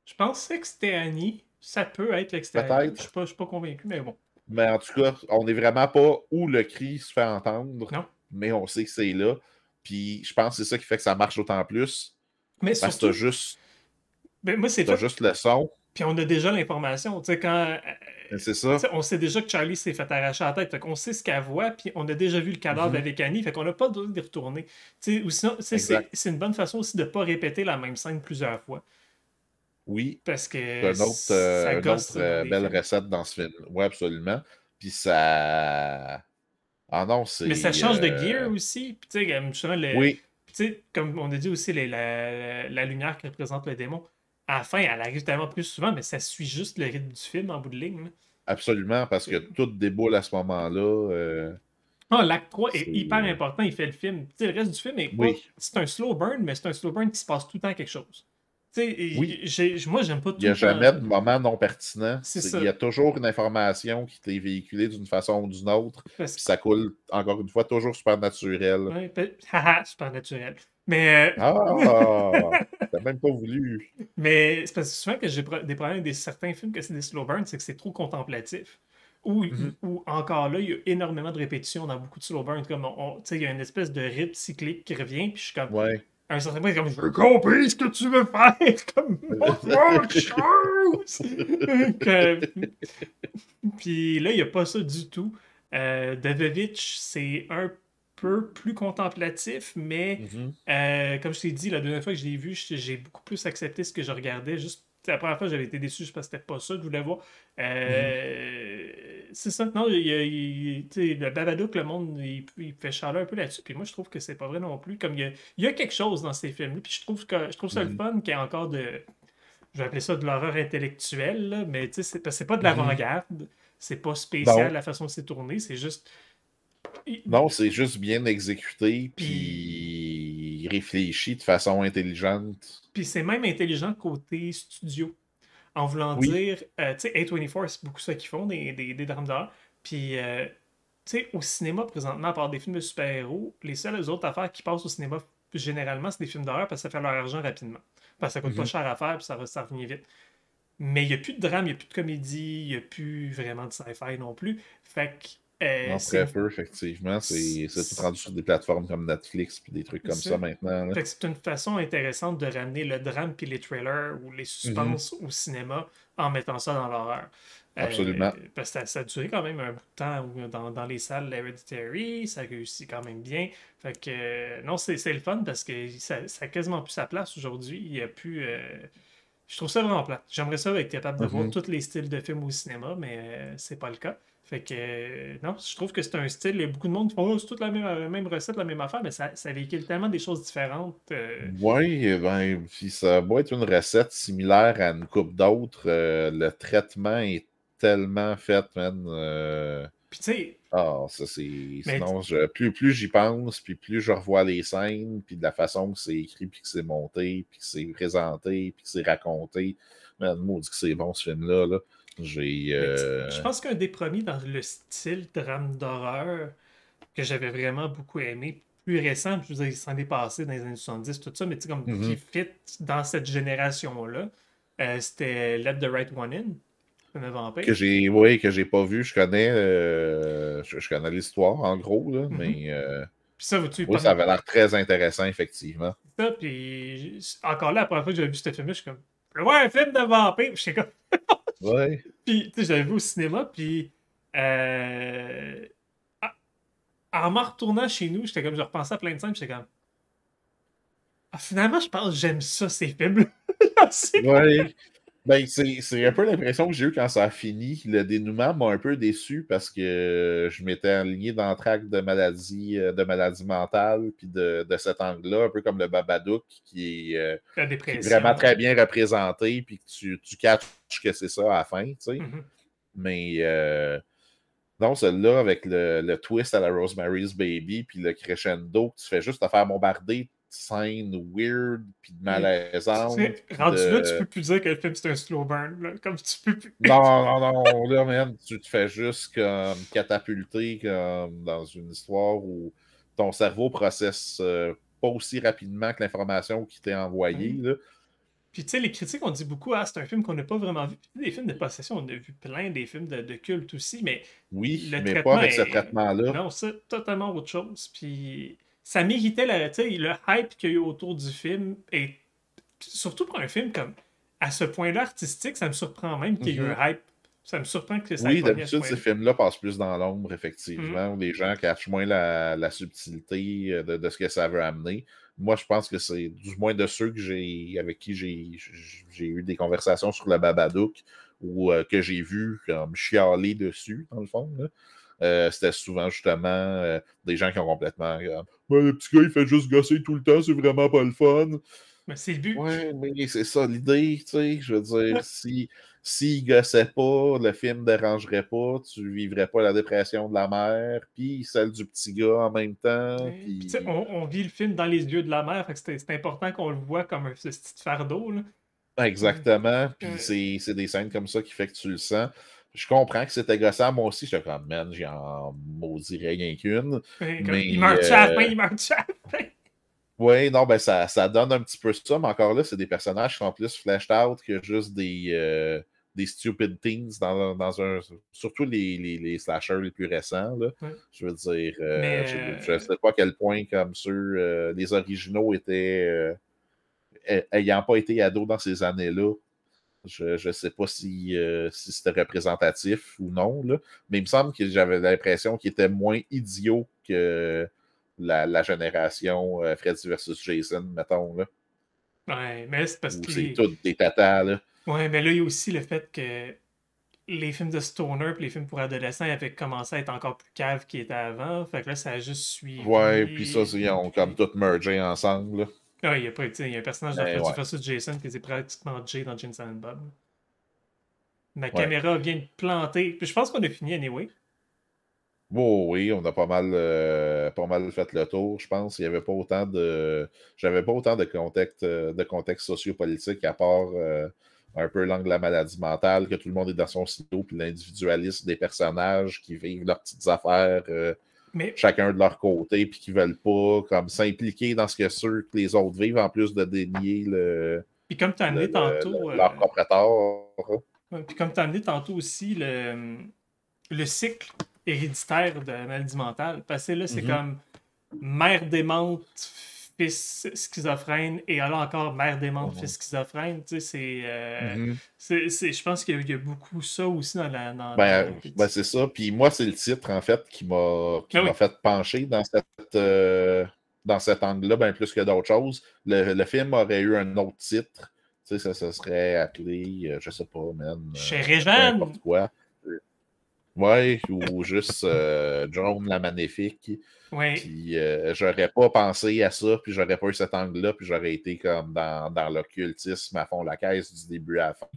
Je pensais que c'était Annie. Ça peut être l'extérieur. peut-être. Je suis pas convaincu, mais bon. Mais en tout cas, on n'est vraiment pas où le cri se fait entendre, Non. mais on sait que c'est là. Puis je pense que c'est ça qui fait que ça marche d'autant plus. Mais Parce que surtout, ben moi, c'est t'as fait. juste le son. Puis on a déjà l'information. Tu sais, quand. C'est Tu ça. sais, on sait déjà que Charlie s'est fait arracher la tête. Fait qu'on sait ce qu'elle voit, puis on a déjà vu le cadavre Mhm. avec Annie. Fait qu'on n'a pas besoin d'y retourner. Tu sais, ou sinon, tu sais, Exact. c'est une bonne façon aussi de ne pas répéter la même scène plusieurs fois. Oui. Parce C'est que ça une gosse autre ça, dans des belle films. recette dans ce film. Oui, absolument. Puis ça. Ah non, Mais ça c'est. change de gear aussi. Puis tu sais, comme justement, Oui, puis, tu sais, comme on a dit aussi, la lumière qui représente le démon. À la fin, elle arrive tellement plus souvent, mais ça suit juste le rythme du film en bout de ligne, là. absolument, parce que tout déboule à ce moment-là. Ah, l'acte 3 est hyper C'est. important, il fait le film. Tu sais, le reste du film est pas. Oui, C'est un slow burn, mais c'est un slow burn qui se passe tout le temps quelque chose. sais, Oui, moi, j'aime pas il tout n'y a le temps. jamais de moment non pertinent. C'est Il ça. y a toujours une information qui t'est véhiculée d'une façon ou d'une autre, Parce puis que, ça coule, encore une fois, toujours super naturel. ouais, haha, super naturel. Mais, Ah! T'as même pas voulu. mais c'est parce que souvent que j'ai des problèmes avec certains films que c'est des slow burns, c'est que c'est trop contemplatif. Mhm. Ou encore là, il y a énormément de répétitions dans beaucoup de slow burns. Comme tu sais, il y a une espèce de rythme cyclique qui revient, puis je suis comme, Ouais. à un certain point, comme, je veux compris ce que tu veux faire, comme, montre-moi autre chose! Puis là, il n'y a pas ça du tout. Davovich, c'est un peu plus contemplatif, mais Mhm. comme je t'ai dit, la dernière fois que je l'ai vu, j'ai beaucoup plus accepté ce que je regardais. Juste, la première fois, j'avais été déçu juste parce que c'était pas ça que je voulais voir. Mhm. C'est ça. Non, tu sais, le Babadook, le monde, il fait chialer un peu là-dessus. Puis moi, je trouve que c'est pas vrai non plus. Comme il y a quelque chose dans ces films-là. Puis je trouve ça le Mhm. fun qu'il y ait encore je vais appeler ça de l'horreur intellectuelle, là, mais tu sais, c'est pas de Mhm. l'avant-garde. C'est pas spécial Non, la façon dont c'est tourné. C'est juste. non, c'est juste bien exécuté, Puis puis réfléchi de façon intelligente. Puis c'est même intelligent côté studio. En voulant Oui. dire, tu sais, A24, c'est beaucoup ça qu'ils font, des drames d'horreur. Puis, tu sais, au cinéma, présentement, à part des films de super-héros, les seules autres affaires qui passent au cinéma, généralement, c'est des films d'horreur parce que ça fait leur argent rapidement. Parce que ça coûte pas Mhm. cher à faire, puis ça revient vite. Mais il n'y a plus de drame, il n'y a plus de comédie, il n'y a plus vraiment de sci-fi non plus. Fait que Non, c'est très une. peu, effectivement. C'est tout c'est- rendu sur des plateformes comme Netflix puis des trucs comme ça c'est- maintenant, là. Fait que c'est une façon intéressante de ramener le drame puis les trailers ou les Mhm. suspens au cinéma en mettant ça dans l'horreur. Absolument. Parce que ça a duré quand même un bout de temps dans les salles Hereditary, ça réussit quand même bien. Fait que non, c'est le fun parce que ça a quasiment plus sa place aujourd'hui. Il y a plus. Je trouve ça vraiment plate. J'aimerais ça être capable de voir Mhm. tous les styles de films au cinéma, mais c'est pas le cas. Fait que non, je trouve que c'est un style. Il y a beaucoup de monde qui font oh, c'est toute la même recette, la même affaire, mais ça véhicule tellement des choses différentes. Oui, ben, puis ça va être une recette similaire à une coupe d'autres. Le traitement est tellement fait, man. Puis tu sais, Ah, ça c'est. mais Sinon, plus j'y pense, puis plus je revois les scènes, puis de la façon que c'est écrit, puis que c'est monté, puis que c'est présenté, puis que c'est raconté. Man, maudit que c'est bon ce film-là, là. J'ai. je pense qu'un des premiers dans le style drame d'horreur que j'avais vraiment beaucoup aimé, plus récent, je veux dire, il s'en est passé dans les années 70, tout ça, mais tu sais, comme qui Mhm. fit dans cette génération-là, c'était Let the Right One In, un vampire. Oui, que j'ai pas vu. Je connais l'histoire, en gros, là, Mhm. mais Puis ça, tu oui, ça avait l'air très intéressant, effectivement. ça, puis encore là, la première fois que j'avais vu ce film-là, je suis comme, je veux voir un film de vampire. Puis j'étais comme, Ouais. puis tu sais, j'avais vu au cinéma, puis euh, en m'en retournant chez nous, j'étais comme, je repensais à plein de scènes, puis j'étais comme, ah, finalement, je pense que j'aime ça, ces films-là. C'est pas- Ouais. Ben, c'est un peu l'impression que j'ai eue quand ça a fini. Le dénouement m'a un peu déçu parce que je m'étais aligné dans le track de maladie mentale, puis de cet angle-là, un peu comme le Babadook, La qui est vraiment dépression. très bien représenté, puis que tu catches que c'est ça à la fin, tu sais. Mhm. Mais non, celle-là, avec le twist à la Rosemary's Baby, puis le crescendo, que tu fais juste te faire bombarder de scènes weird, puis de malaisantes, puis Rendu là, tu de... peux plus dire que le film c'est un slow burn. Là. Comme tu peux plus. Non, non, non, là, man, tu te fais juste comme catapulter comme dans une histoire où ton cerveau processe pas aussi rapidement que l'information qui t'est envoyée, Ouais. là. Puis tu sais, les critiques ont dit beaucoup, ah, c'est un film qu'on n'a pas vraiment vu. Puis, des films de possession, on a vu plein des films de culte aussi, mais Oui, le mais pas traitement avec ce est. traitement-là. Non, c'est totalement autre chose. Puis ça méritait tu sais, le hype qu'il y a eu autour du film. Et surtout pour un film comme à ce point-là artistique, ça me surprend même qu'il y ait eu Mhm. un hype. Ça me surprend que ça ait Oui, pogné à ce d'habitude, ces point-là. films-là passent plus dans l'ombre, Mhm. effectivement, où les gens cachent moins la subtilité de ce que ça veut amener. Moi, je pense que c'est du moins de ceux avec qui j'ai eu des conversations sur le Babadook ou que j'ai vu comme chialer dessus, dans le fond, là. C'était souvent justement des gens qui ont complètement ouais, le petit gars, il fait juste gosser tout le temps, c'est vraiment pas le fun. Mais c'est le but. Ouais, mais c'est ça l'idée, tu sais. Je veux dire, s'il gossait pas, le film dérangerait pas, tu vivrais pas la dépression de la mère, puis celle du petit gars en même temps, Puis tu sais, puis... on vit le film dans les yeux de la mère, fait que c'est important qu'on le voit comme ce petit fardeau, là. Exactement. Puis Euh, c'est des scènes comme ça qui fait que tu le sens. Je comprends que c'était gossant. Moi aussi, j'étais comme, man, j'en maudirais rien qu'une. il Mais, meurt-tu à la fin? Il meurt-tu à la fin? ouais, non, ben ça donne un petit peu ça. Mais encore là, c'est des personnages qui sont plus fleshed out que juste des stupid teens dans un. Surtout les slashers les plus récents, là. Ouais. Je veux dire, Mais je sais pas à quel point, comme ceux, les originaux étaient. Ayant pas été ados dans ces années-là, je ne sais pas si c'était représentatif ou non, là, mais il me semble que j'avais l'impression qu'il était moins idiot que la génération Freddy versus Jason, mettons, là, ouais, mais c'est parce où que c'est tout des tatas, là. ouais, mais là, il y a aussi le fait que les films de stoner et les films pour adolescents avaient commencé à être encore plus caves qu'ils étaient avant. Fait que là, ça a juste Ouais, puis ça, suivi. ils ont comme Puis... tout mergé ensemble, là. Ah, il y a pas, il y a un personnage dans Mais Freddy ouais, vs. Jason qui est pratiquement Jay dans James and Bob. Ma ouais. caméra vient de planter. Puis je pense qu'on a fini anyway. Oh, oui, on a pas mal fait le tour, je pense. Il y avait pas autant de. J'avais pas autant de contexte sociopolitique à part un peu l'angle de la maladie mentale, que tout le monde est dans son silo, puis l'individualisme des personnages qui vivent leurs petites affaires Mais, chacun de leur côté, puis qui veulent pas comme s'impliquer dans ce que ceux que les autres vivent, en plus de dénier puis comme tu as amené tantôt, leur propre tort. ouais, puis comme tu amené tantôt aussi le cycle héréditaire de la maladie mentale. Parce que là, c'est Mhm. comme mère démente, fils schizophrène, et alors encore mère démente, Mhm. fils schizophrène. Tu sais, Mhm. je pense qu'il y a beaucoup ça aussi Ben, c'est ça. Puis moi, c'est le titre, en fait, qui Ah oui. m'a fait pencher dans cet angle-là, bien plus que d'autres choses. Le film aurait eu un autre titre. Tu sais, ça serait appelé, je sais pas, man, Chez peu Réjeanne. importe quoi. Ouais, ou juste Drone la Maléfique. Oui. Puis j'aurais pas pensé à ça, puis j'aurais pas eu cet angle-là, puis j'aurais été comme dans l'occultisme à fond la caisse du début à la fin.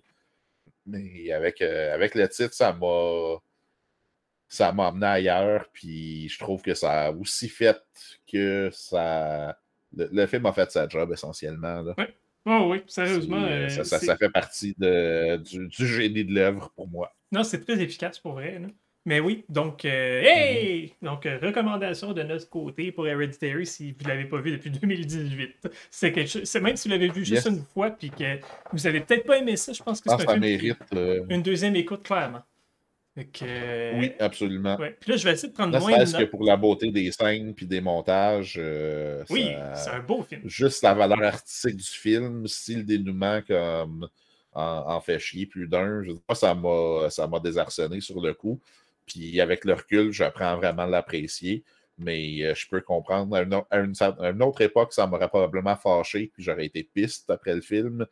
Mais avec le titre, ça m'a emmené ailleurs, puis je trouve que ça a aussi fait que ça. Le film a fait sa job essentiellement. Là. Oui. Oh, oui, sérieusement, Ça fait partie du génie de l'œuvre pour moi. non, c'est très efficace pour vrai. Là. Mais oui, donc, Mhm. hey! Donc, recommandation de notre côté pour Hereditary si vous ne l'avez pas vu depuis 2018. C'est quelque chose, même si vous l'avez vu juste une Yes. fois puis que vous avez peut-être pas aimé ça, je pense que Ah, c'est un ça film qui mérite. une deuxième écoute, clairement. Fait que, Oui, absolument. ouais. Puis là, je vais essayer de prendre Ne moins de serait-ce que notes. pour la beauté des scènes puis des montages, Oui, c'est ça. un beau film. Juste la valeur artistique du film, si le dénouement comme en fait chier plus d'un, je sais pas, ça m'a désarçonné sur le coup. Puis avec le recul, j'apprends vraiment à l'apprécier. Mais je peux comprendre, à une autre époque, ça m'aurait probablement fâché, puis j'aurais été piste après le film.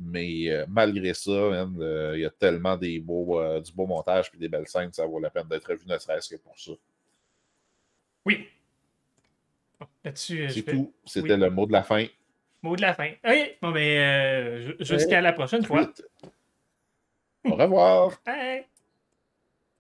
Mais malgré ça, man, il y a tellement du beau montage puis des belles scènes, ça vaut la peine d'être vu, ne serait-ce que pour ça. Oui. Bon, là-dessus, je C'est vais. tout. C'était Oui. le mot de la fin. Mot de la fin. OK. Bon, ben, Ouais. jusqu'à la prochaine fois. Au revoir. Bye!